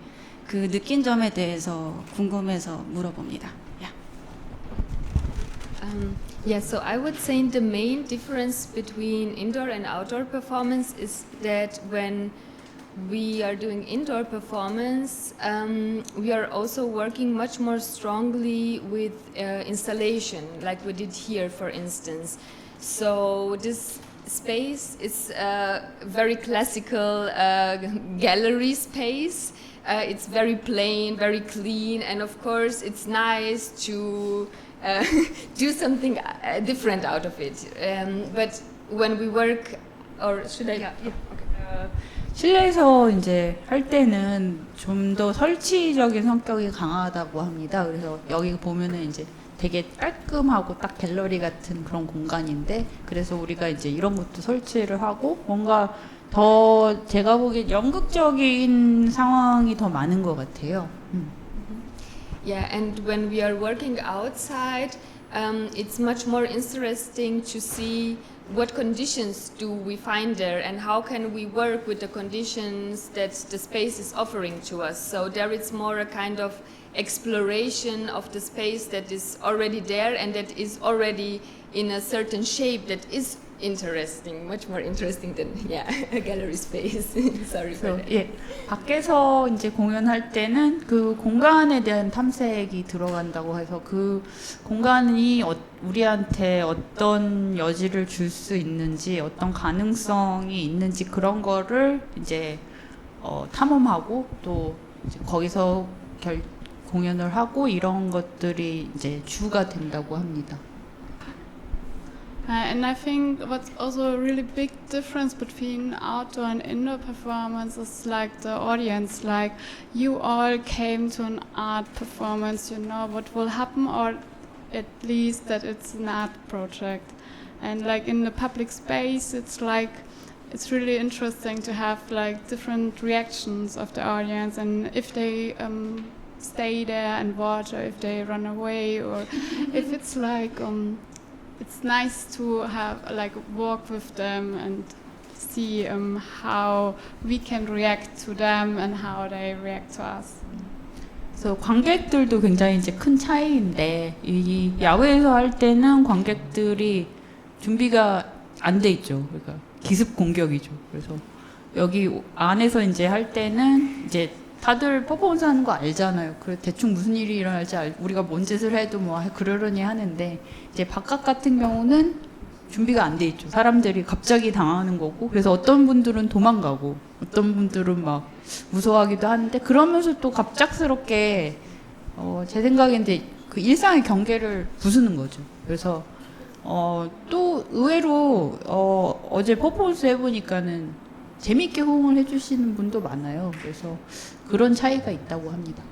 그 느낀 점에 대해서 궁금해서 물어봅니다. Yeah, so I would say the main difference between indoor and outdoor performance is that when we are doing indoor performance, we are also working much more strongly with installation, like we did here, for instance. So this space is a very classical gallery space. It's very plain, very clean, and of course it's nice to do something different out of it. But when we work, or should I? Yeah. Okay. 실내에서 이제 할 때는 좀 더 설치적인 성격이 강하다고 합니다. 그래서 여기 보면은 이제 되게 깔끔하고 딱 갤러리 같은 그런 공간인데, 그래서 우리가 이제 이런 것도 설치를 하고 뭔가 더 제가 보기엔 연극적인 상황이 더 많은 것 같아요. Yeah, and when we are working outside, it's much more interesting to see what conditions do we find there and how can we work with the conditions that the space is offering to us. So there is more a kind of exploration of the space that is already there and that is already in a certain shape that is interesting, much more interesting than a gallery space. Sorry for that. 예, 밖에서 이제 공연할 때는 그 공간에 대한 탐색이 들어간다고 해서 그 공간이 우리한테 어떤 여지를 줄 수 있는지, 어떤 가능성이 있는지 그런 거를 이제 탐험하고 또 이제 거기서 공연을 하고 이런 것들이 이제 주가 된다고 합니다. And I think what's also a really big difference between outdoor and indoor performance is like the audience. Like you all came to an art performance, you know what will happen, or at least that it's an art project. And like in the public space, it's like it's really interesting to have like different reactions of the audience, and if they stay there and watch, or if they run away, or if it's like it's nice to have like walk with them and see how we can react to them and how they react to us. 그래서 관객들도 굉장히 이제 큰 차이인데 이 야외에서 할 때는 관객들이 준비가 안 돼 있죠. 그러니까 기습 공격이죠. 그래서 여기 안에서 이제 할 때는 이제 다들 퍼포먼스 하는 거 알잖아요. 그래 대충 무슨 일이 일어날지 우리가 뭔 짓을 해도 뭐 그러려니 하는데 이제 바깥 같은 경우는 준비가 안 돼 있죠. 사람들이 갑자기 당하는 거고, 그래서 어떤 분들은 도망가고 어떤 분들은 막 무서워하기도 하는데, 그러면서 또 갑작스럽게 제 생각엔 이제 그 일상의 경계를 부수는 거죠. 그래서 또 의외로 어제 퍼포먼스 해보니까는 재밌게 호응을 해주시는 분도 많아요. 그래서 그런 차이가 있다고 합니다.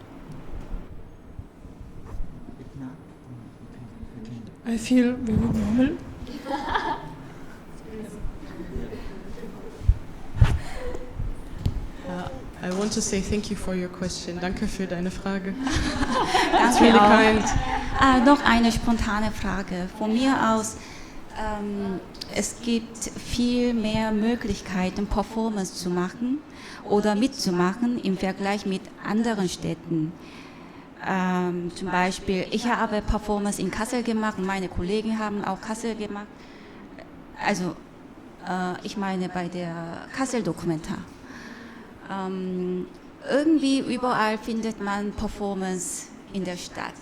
I feel very normal. I want to say thank you for your question. Danke für deine Frage. That's really kind. Noch eine spontane Frage. Von mir aus, es gibt viel mehr Möglichkeiten, Performance zu machen oder mitzumachen im Vergleich mit anderen Städten. Zum Beispiel, ich habe Performance in Kassel gemacht und meine Kollegen haben auch Kassel gemacht. Also, ich meine bei der Kassel-Dokumentar. Irgendwie überall findet man Performance in der Stadt.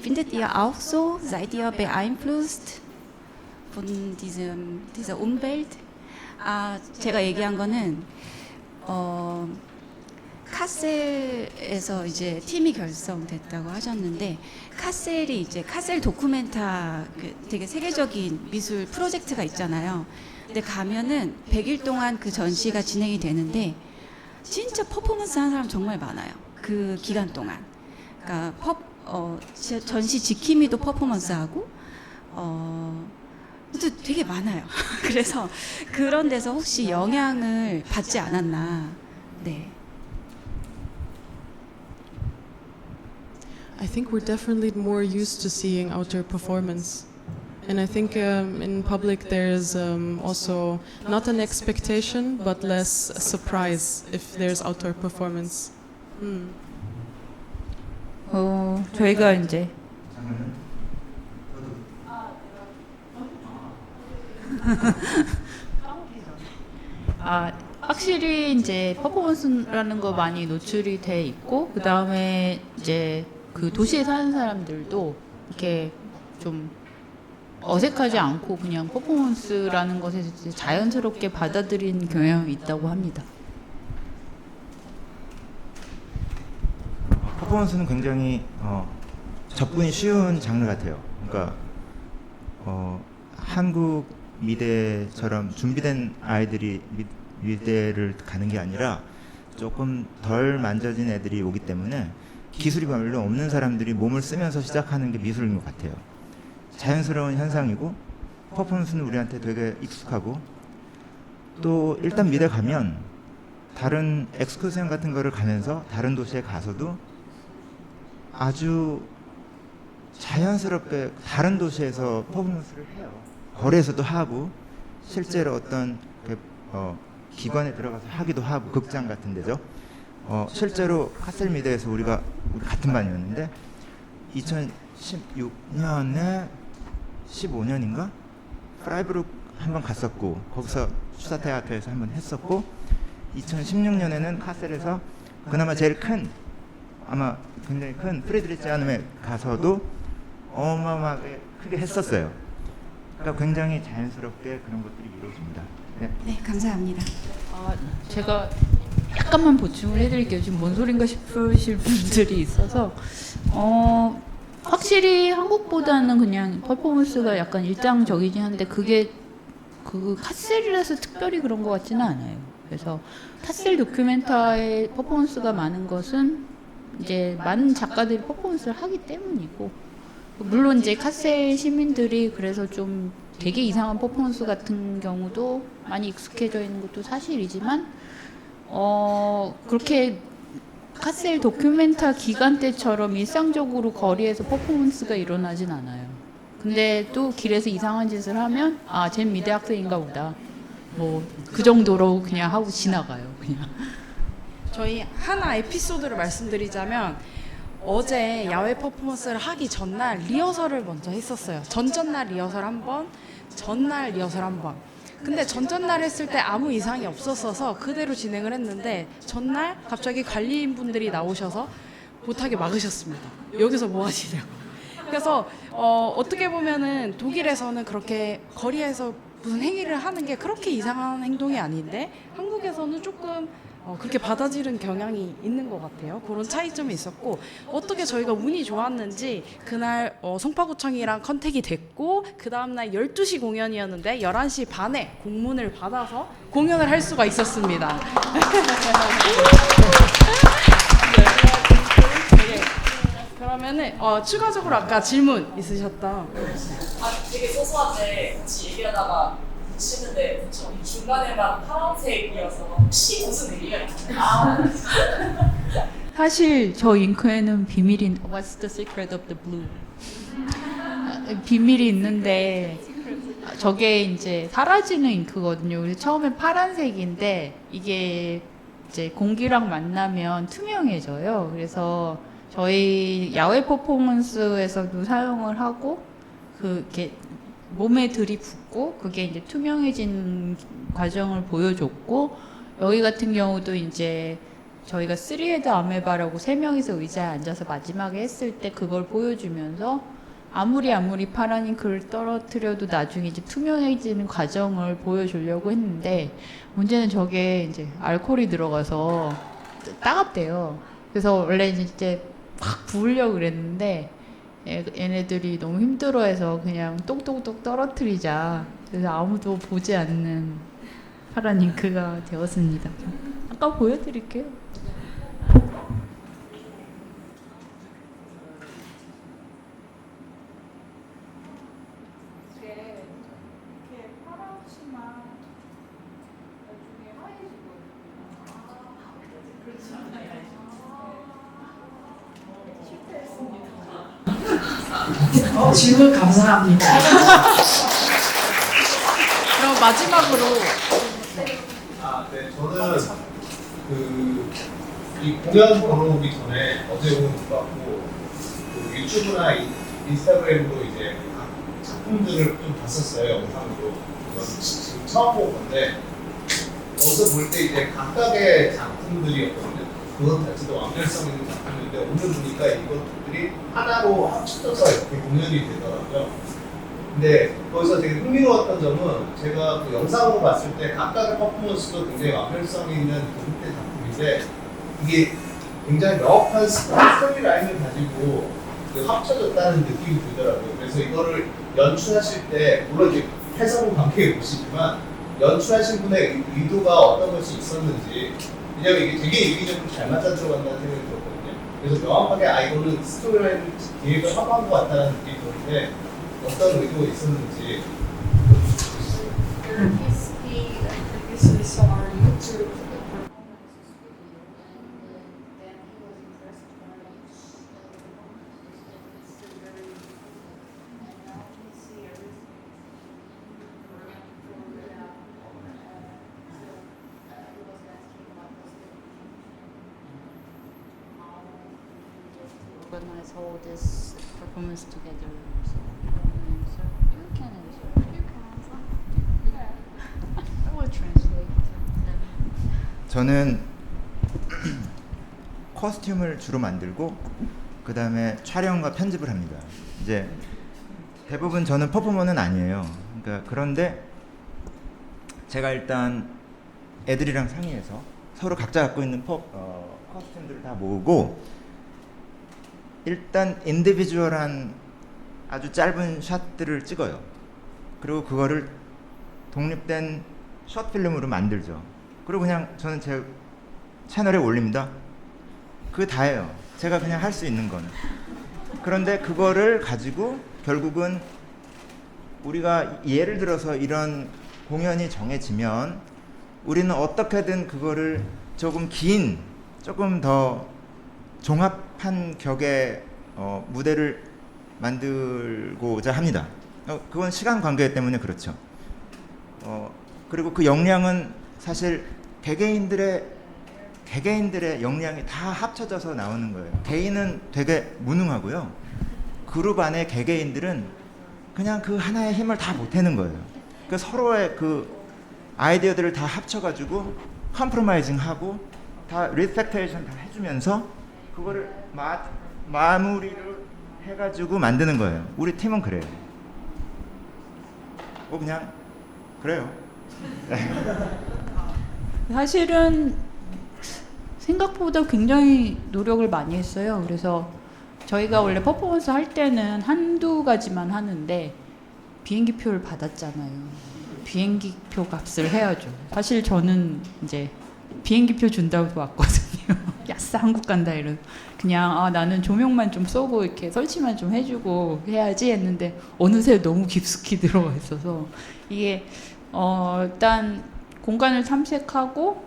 Findet ihr auch so? Seid ihr beeinflusst von dieser Umwelt? 제가 얘기한 거는 카셀에서 이제 팀이 결성됐다고 하셨는데, 카셀이 이제 카셀 도쿠멘타 되게 세계적인 미술 프로젝트가 있잖아요. 근데 가면은 100일 동안 그 전시가 진행이 되는데 진짜 퍼포먼스 하는 사람 정말 많아요. 그 기간 동안. 그러니까 전시 지킴이도 퍼포먼스 하고 또 되게 많아요. 그래서 그런 데서 혹시 영향을 받지 않았나. 네. I think we're definitely more used to seeing outdoor performance. And I think in public there's also not an expectation, but less surprise if there's outdoor performance. 저희가 이제 확실히 이제 퍼포먼스라는 거 많이 노출이 돼 있고, 그 다음에 이제 그 도시에 사는 사람들도 이렇게 좀 어색하지 않고 그냥 퍼포먼스라는 것에 자연스럽게 받아들인 경향이 있다고 합니다. 퍼포먼스는 굉장히 접근이 쉬운 장르 같아요. 그러니까 한국 미대처럼 준비된 아이들이 미대를 가는 게 아니라 조금 덜 만져진 애들이 오기 때문에 기술이 별로 없는 사람들이 몸을 쓰면서 시작하는 게 미술인 것 같아요. 자연스러운 현상이고, 퍼포먼스는 우리한테 되게 익숙하고, 또 일단 미대 가면 다른 엑스커션 같은 거를 가면서 다른 도시에 가서도 아주 자연스럽게 다른 도시에서 퍼포먼스를 해요. 거리에서도 하고, 실제로 어떤 기관에 들어가서 하기도 하고, 극장 같은 데죠. 실제로 카셀 미대에서 우리 같은 반이었는데 2016년에 15년인가 프라이브룩 한번 갔었고, 거기서 슈타테아트에서 한번 했었고, 2016년에는 카셀에서 그나마 제일 큰, 아마 굉장히 큰 프리드리치아눔에 가서도 어마어마하게 크게 했었어요. 그러니까 굉장히 자연스럽게 그런 것들이 이루어집니다. 네, 네, 감사합니다. 제가 약간만 보충을 해드릴게요. 지금 뭔 소린가 싶으실 분들이 있어서 확실히 한국보다는 그냥 퍼포먼스가 약간 일상적이긴 한데, 그게 그 카셀이라서 특별히 그런 것 같지는 않아요. 그래서 카셀 도큐멘터의 퍼포먼스가 많은 것은 이제 많은 작가들이 퍼포먼스를 하기 때문이고, 물론 이제 카셀 시민들이 그래서 좀 되게 이상한 퍼포먼스 같은 경우도 많이 익숙해져 있는 것도 사실이지만 그렇게 카셀 도큐멘타 기간 때처럼 일상적으로 거리에서 퍼포먼스가 일어나진 않아요. 근데 또 길에서 이상한 짓을 하면 쟨 미대 학생인가 보다. 뭐 그 정도로 그냥 하고 지나가요. 그냥. 저희 하나 에피소드를 말씀드리자면 어제 야외 퍼포먼스를 하기 전날 리허설을 먼저 했었어요. 전날 리허설 한 번, 전날 리허설 한 번. 근데 전날 했을 때 아무 이상이 없었어서 그대로 진행을 했는데 전날 갑자기 관리인분들이 나오셔서 못하게 막으셨습니다. 여기서 뭐 하시냐고. 그래서 어떻게 보면은 독일에서는 그렇게 거리에서 무슨 행위를 하는 게 그렇게 이상한 행동이 아닌데 한국에서는 조금 그렇게 받아들이는 경향이 있는 것 같아요. 그런 차이점이 있었고 어떻게 저희가 운이 좋았는지 그날 송파구청이랑 컨택이 됐고 그 다음날 12시 공연이었는데 11시 반에 공문을 받아서 공연을 할 수가 있었습니다. 그러면은 추가적으로 아까 질문 있으셨던 되게 소소한데 같이 얘기하다가 붙이는데 그쵸? 중간에만 파란색이어서 혹시 무슨 의미가 있나요? 사실 저 잉크에는 비밀인 What's the secret of the blue? 비밀이 있는데 저게 이제 사라지는 잉크거든요. 그래서 처음에 파란색인데 이게 이제 공기랑 만나면 투명해져요. 그래서 저희 야외 퍼포먼스에서도 사용을 하고 그게 몸에 들이붓고 그게 이제 투명해진 과정을 보여줬고 여기 같은 경우도 이제 저희가 3헤드 아메바라고 3명이서 의자에 앉아서 마지막에 했을 때 그걸 보여주면서 아무리 파란 잉크를 떨어뜨려도 나중에 이제 투명해지는 과정을 보여주려고 했는데 문제는 저게 이제 알코올이 들어가서 따갑대요. 그래서 원래 이제 확 부으려고 그랬는데 얘네들이 너무 힘들어해서 그냥 똑똑똑 떨어뜨리자. 그래서 아무도 보지 않는 파란 잉크가 되었습니다. 아까 보여드릴게요. 질문 감사합니다. 그럼 마지막으로 네, 저는 이 공연 보러 오기 전에 어제 오늘 못 봤고 유튜브나 인스타그램으로 이제 작품들을 좀 봤었어요, 영상으로. 이건 지금 처음 본 건데 거기서 볼 때 이제 각각의 작품들이었거든요. 그것 자체도 완결성 있는 작품인데 오늘 보니까 이것들이 하나로 합쳐져서 이렇게 공연이 되더라고요. 근데 거기서 되게 흥미로웠던 점은 제가 그 영상으로 봤을 때 각각의 퍼포먼스도 굉장히 완결성 있는 그때 작품인데 이게 굉장히 명확한 스토리 라인을 가지고 합쳐졌다는 느낌이 들더라고요. 그래서 이거를 연출하실 때 물론 이제 해석은 관계에 보시지만 연출하신 분의 의도가 어떤 것이 있었는지 왜냐면 이게 되게 일기적으로 잘 맞아 들어간다는 생각이 들었거든요. 그래서 명확하게 이거는 스토리라인 기획을 하고 한 것 같다는 느낌이 드는데 어떤 의도가 있었는지 organize all this performance together. So you can answer. You can answer. Yeah. I will translate. 저는 코스튬을 주로 만들고 그 다음에 촬영과 편집을 합니다. 이제 대부분 저는 퍼포머는 아니에요. 그러니까 그런데 제가 일단 애들이랑 상의해서 서로 각자 갖고 있는 코스튬들을 다 모으고 일단 인디비주얼한 아주 짧은 샷들을 찍어요. 그리고 그거를 독립된 숏 필름으로 만들죠. 그리고 그냥 저는 제 채널에 올립니다. 그게 다예요. 제가 그냥 할 수 있는 거는. 그런데 그거를 가지고 결국은 우리가 예를 들어서 이런 공연이 정해지면 우리는 어떻게든 그거를 조금 긴, 조금 더 종합한 격의 무대를 만들고자 합니다. 그건 시간 관계 때문에 그렇죠. 그리고 그 역량은 사실 개개인들의 역량이 다 합쳐져서 나오는 거예요. 개인은 되게 무능하고요. 그룹 안에 개개인들은 그냥 그 하나의 힘을 다 못내는 거예요. 그러니까 서로의 그 아이디어들을 다 합쳐가지고 컴프로마이징하고 다 리섹테이션 다 해주면서 그거를 마무리를 해가지고 만드는 거예요. 우리 팀은 그래요. 그냥 그래요. 사실은 생각보다 굉장히 노력을 많이 했어요. 그래서 저희가 원래 퍼포먼스 할 때는 한두 가지만 하는데 비행기표를 받았잖아요. 비행기표 값을 해야죠. 사실 저는 이제 비행기표 준다고 왔거든요. 야싸 한국 간다 이런. 그냥 나는 조명만 좀 쏘고 이렇게 설치만 좀 해주고 해야지 했는데 어느새 너무 깊숙이 들어와 있어서 이게 일단 공간을 탐색하고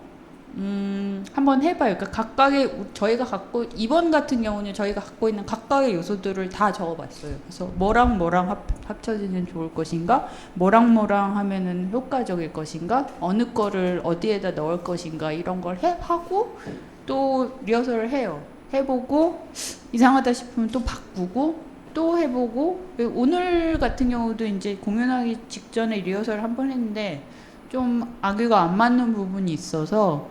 한번 해봐요. 그러니까 각각의 저희가 이번 같은 경우는 저희가 갖고 있는 각각의 요소들을 다 적어봤어요. 그래서 뭐랑 합쳐지면 좋을 것인가, 뭐랑 하면은 효과적일 것인가, 어느 거를 어디에다 넣을 것인가 이런 걸 하고 또 리허설을 해요. 해보고 이상하다 싶으면 또 바꾸고 또 해보고 오늘 같은 경우도 이제 공연하기 직전에 리허설을 한 번 했는데 좀 악유가 안 맞는 부분이 있어서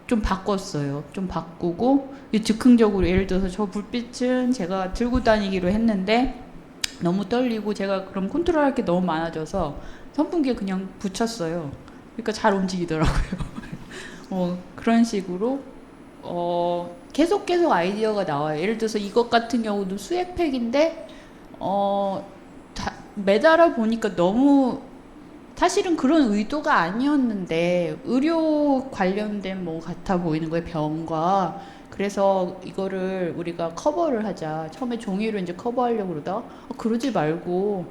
좀 바꿨어요. 좀 바꾸고 즉흥적으로 예를 들어서 저 불빛은 제가 들고 다니기로 했는데 너무 떨리고 제가 그럼 컨트롤할 게 너무 많아져서 선풍기에 그냥 붙였어요. 그러니까 잘 움직이더라고요. 그런 식으로 계속 아이디어가 나와요. 예를 들어서 이것 같은 경우도 수액팩인데 매달아 보니까 너무 사실은 그런 의도가 아니었는데 의료 관련된 뭐 같아 보이는 거예요. 병과. 그래서 이거를 우리가 커버를 하자. 처음에 종이로 이제 커버하려고 그러다가 그러지 말고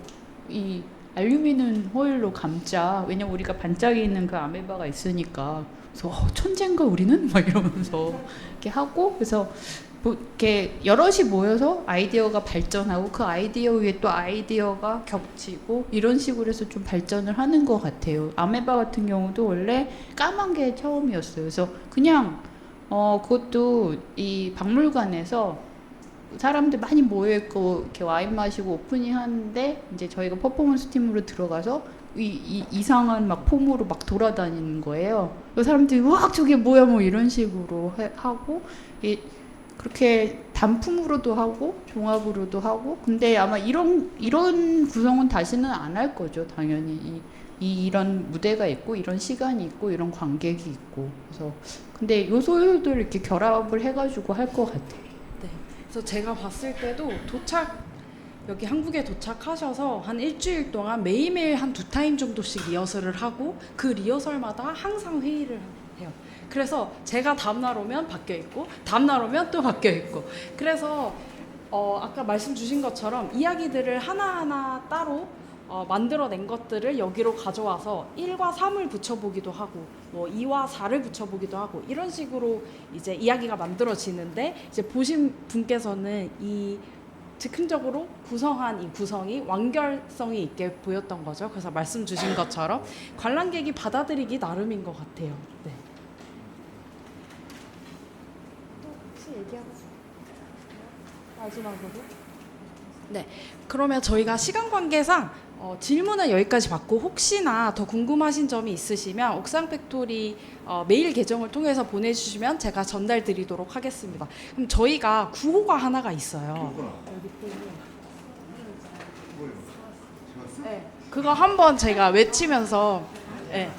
이 알루미늄 호일로 감자. 왜냐면 우리가 반짝이는 그 아메바가 있으니까. 그래서 천재인가 우리는? 막 이러면서 이렇게 하고 그래서 뭐 이렇게 여럿이 모여서 아이디어가 발전하고 그 아이디어 위에 또 아이디어가 겹치고 이런 식으로 해서 좀 발전을 하는 것 같아요. 아메바 같은 경우도 원래 까만 게 처음이었어요. 그래서 그냥 그것도 이 박물관에서 사람들 많이 모여있고 이렇게 와인 마시고 오프닝 하는데 이제 저희가 퍼포먼스 팀으로 들어가서 이상한 막 폼으로 막 돌아다니는 거예요. 그 사람들이 와 저게 뭐야 뭐 이런 식으로 하고 그렇게 단품으로도 하고 종합으로도 하고 근데 아마 이런 구성은 다시는 안 할 거죠. 당연히 이런 무대가 있고 이런 시간이 있고 이런 관객이 있고 그래서 근데 요소들 이렇게 결합을 해가지고 할 것 같아요. 네. 그래서 제가 봤을 때도 여기 한국에 도착하셔서 한 일주일 동안 매일매일 한 2타임 정도씩 리허설을 하고 그 리허설마다 항상 회의를 해요. 그래서 제가 다음날 오면 바뀌어 있고 다음날 오면 또 바뀌어 있고 그래서 아까 말씀 주신 것처럼 이야기들을 하나하나 따로 만들어낸 것들을 여기로 가져와서 1과 3을 붙여보기도 하고 뭐 2와 4를 붙여보기도 하고 이런 식으로 이제 이야기가 만들어지는데 이제 보신 분께서는 이 즉흥적으로 구성한 이 구성이 완결성이 있게 보였던 거죠. 그래서 말씀 주신 것처럼 관람객이 받아들이기 나름인 것 같아요. 네. 마지막으로? 네. 그러면 저희가 시간 관계상 질문은 여기까지 받고 혹시나 더 궁금하신 점이 있으시면 옥상 팩토리 메일 계정을 통해서 보내주시면 제가 전달 드리도록 하겠습니다. 그럼 저희가 구호가 하나가 있어요. 네. 그거 한번 제가 외치면서 네.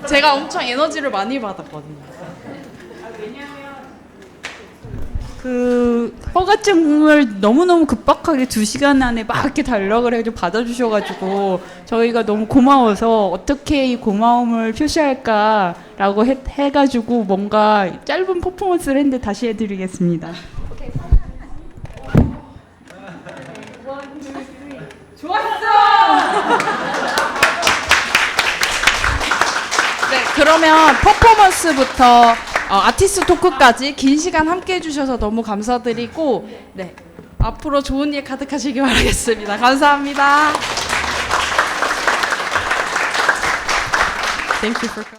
제가 엄청 에너지를 많이 받았거든요. 그 허가증을 너무너무 급박하게 2시간 안에 막 이렇게 달력을 해서 받아주셔가지고 저희가 너무 고마워서 어떻게 이 고마움을 표시할까라고 해가지고 뭔가 짧은 퍼포먼스를 했는데 다시 해드리겠습니다. 그러면 퍼포먼스부터 아티스트 토크까지 긴 시간 함께 해주셔서 너무 감사드리고 네 앞으로 좋은 일 가득하시길 바라겠습니다. 감사합니다. Thank you for coming.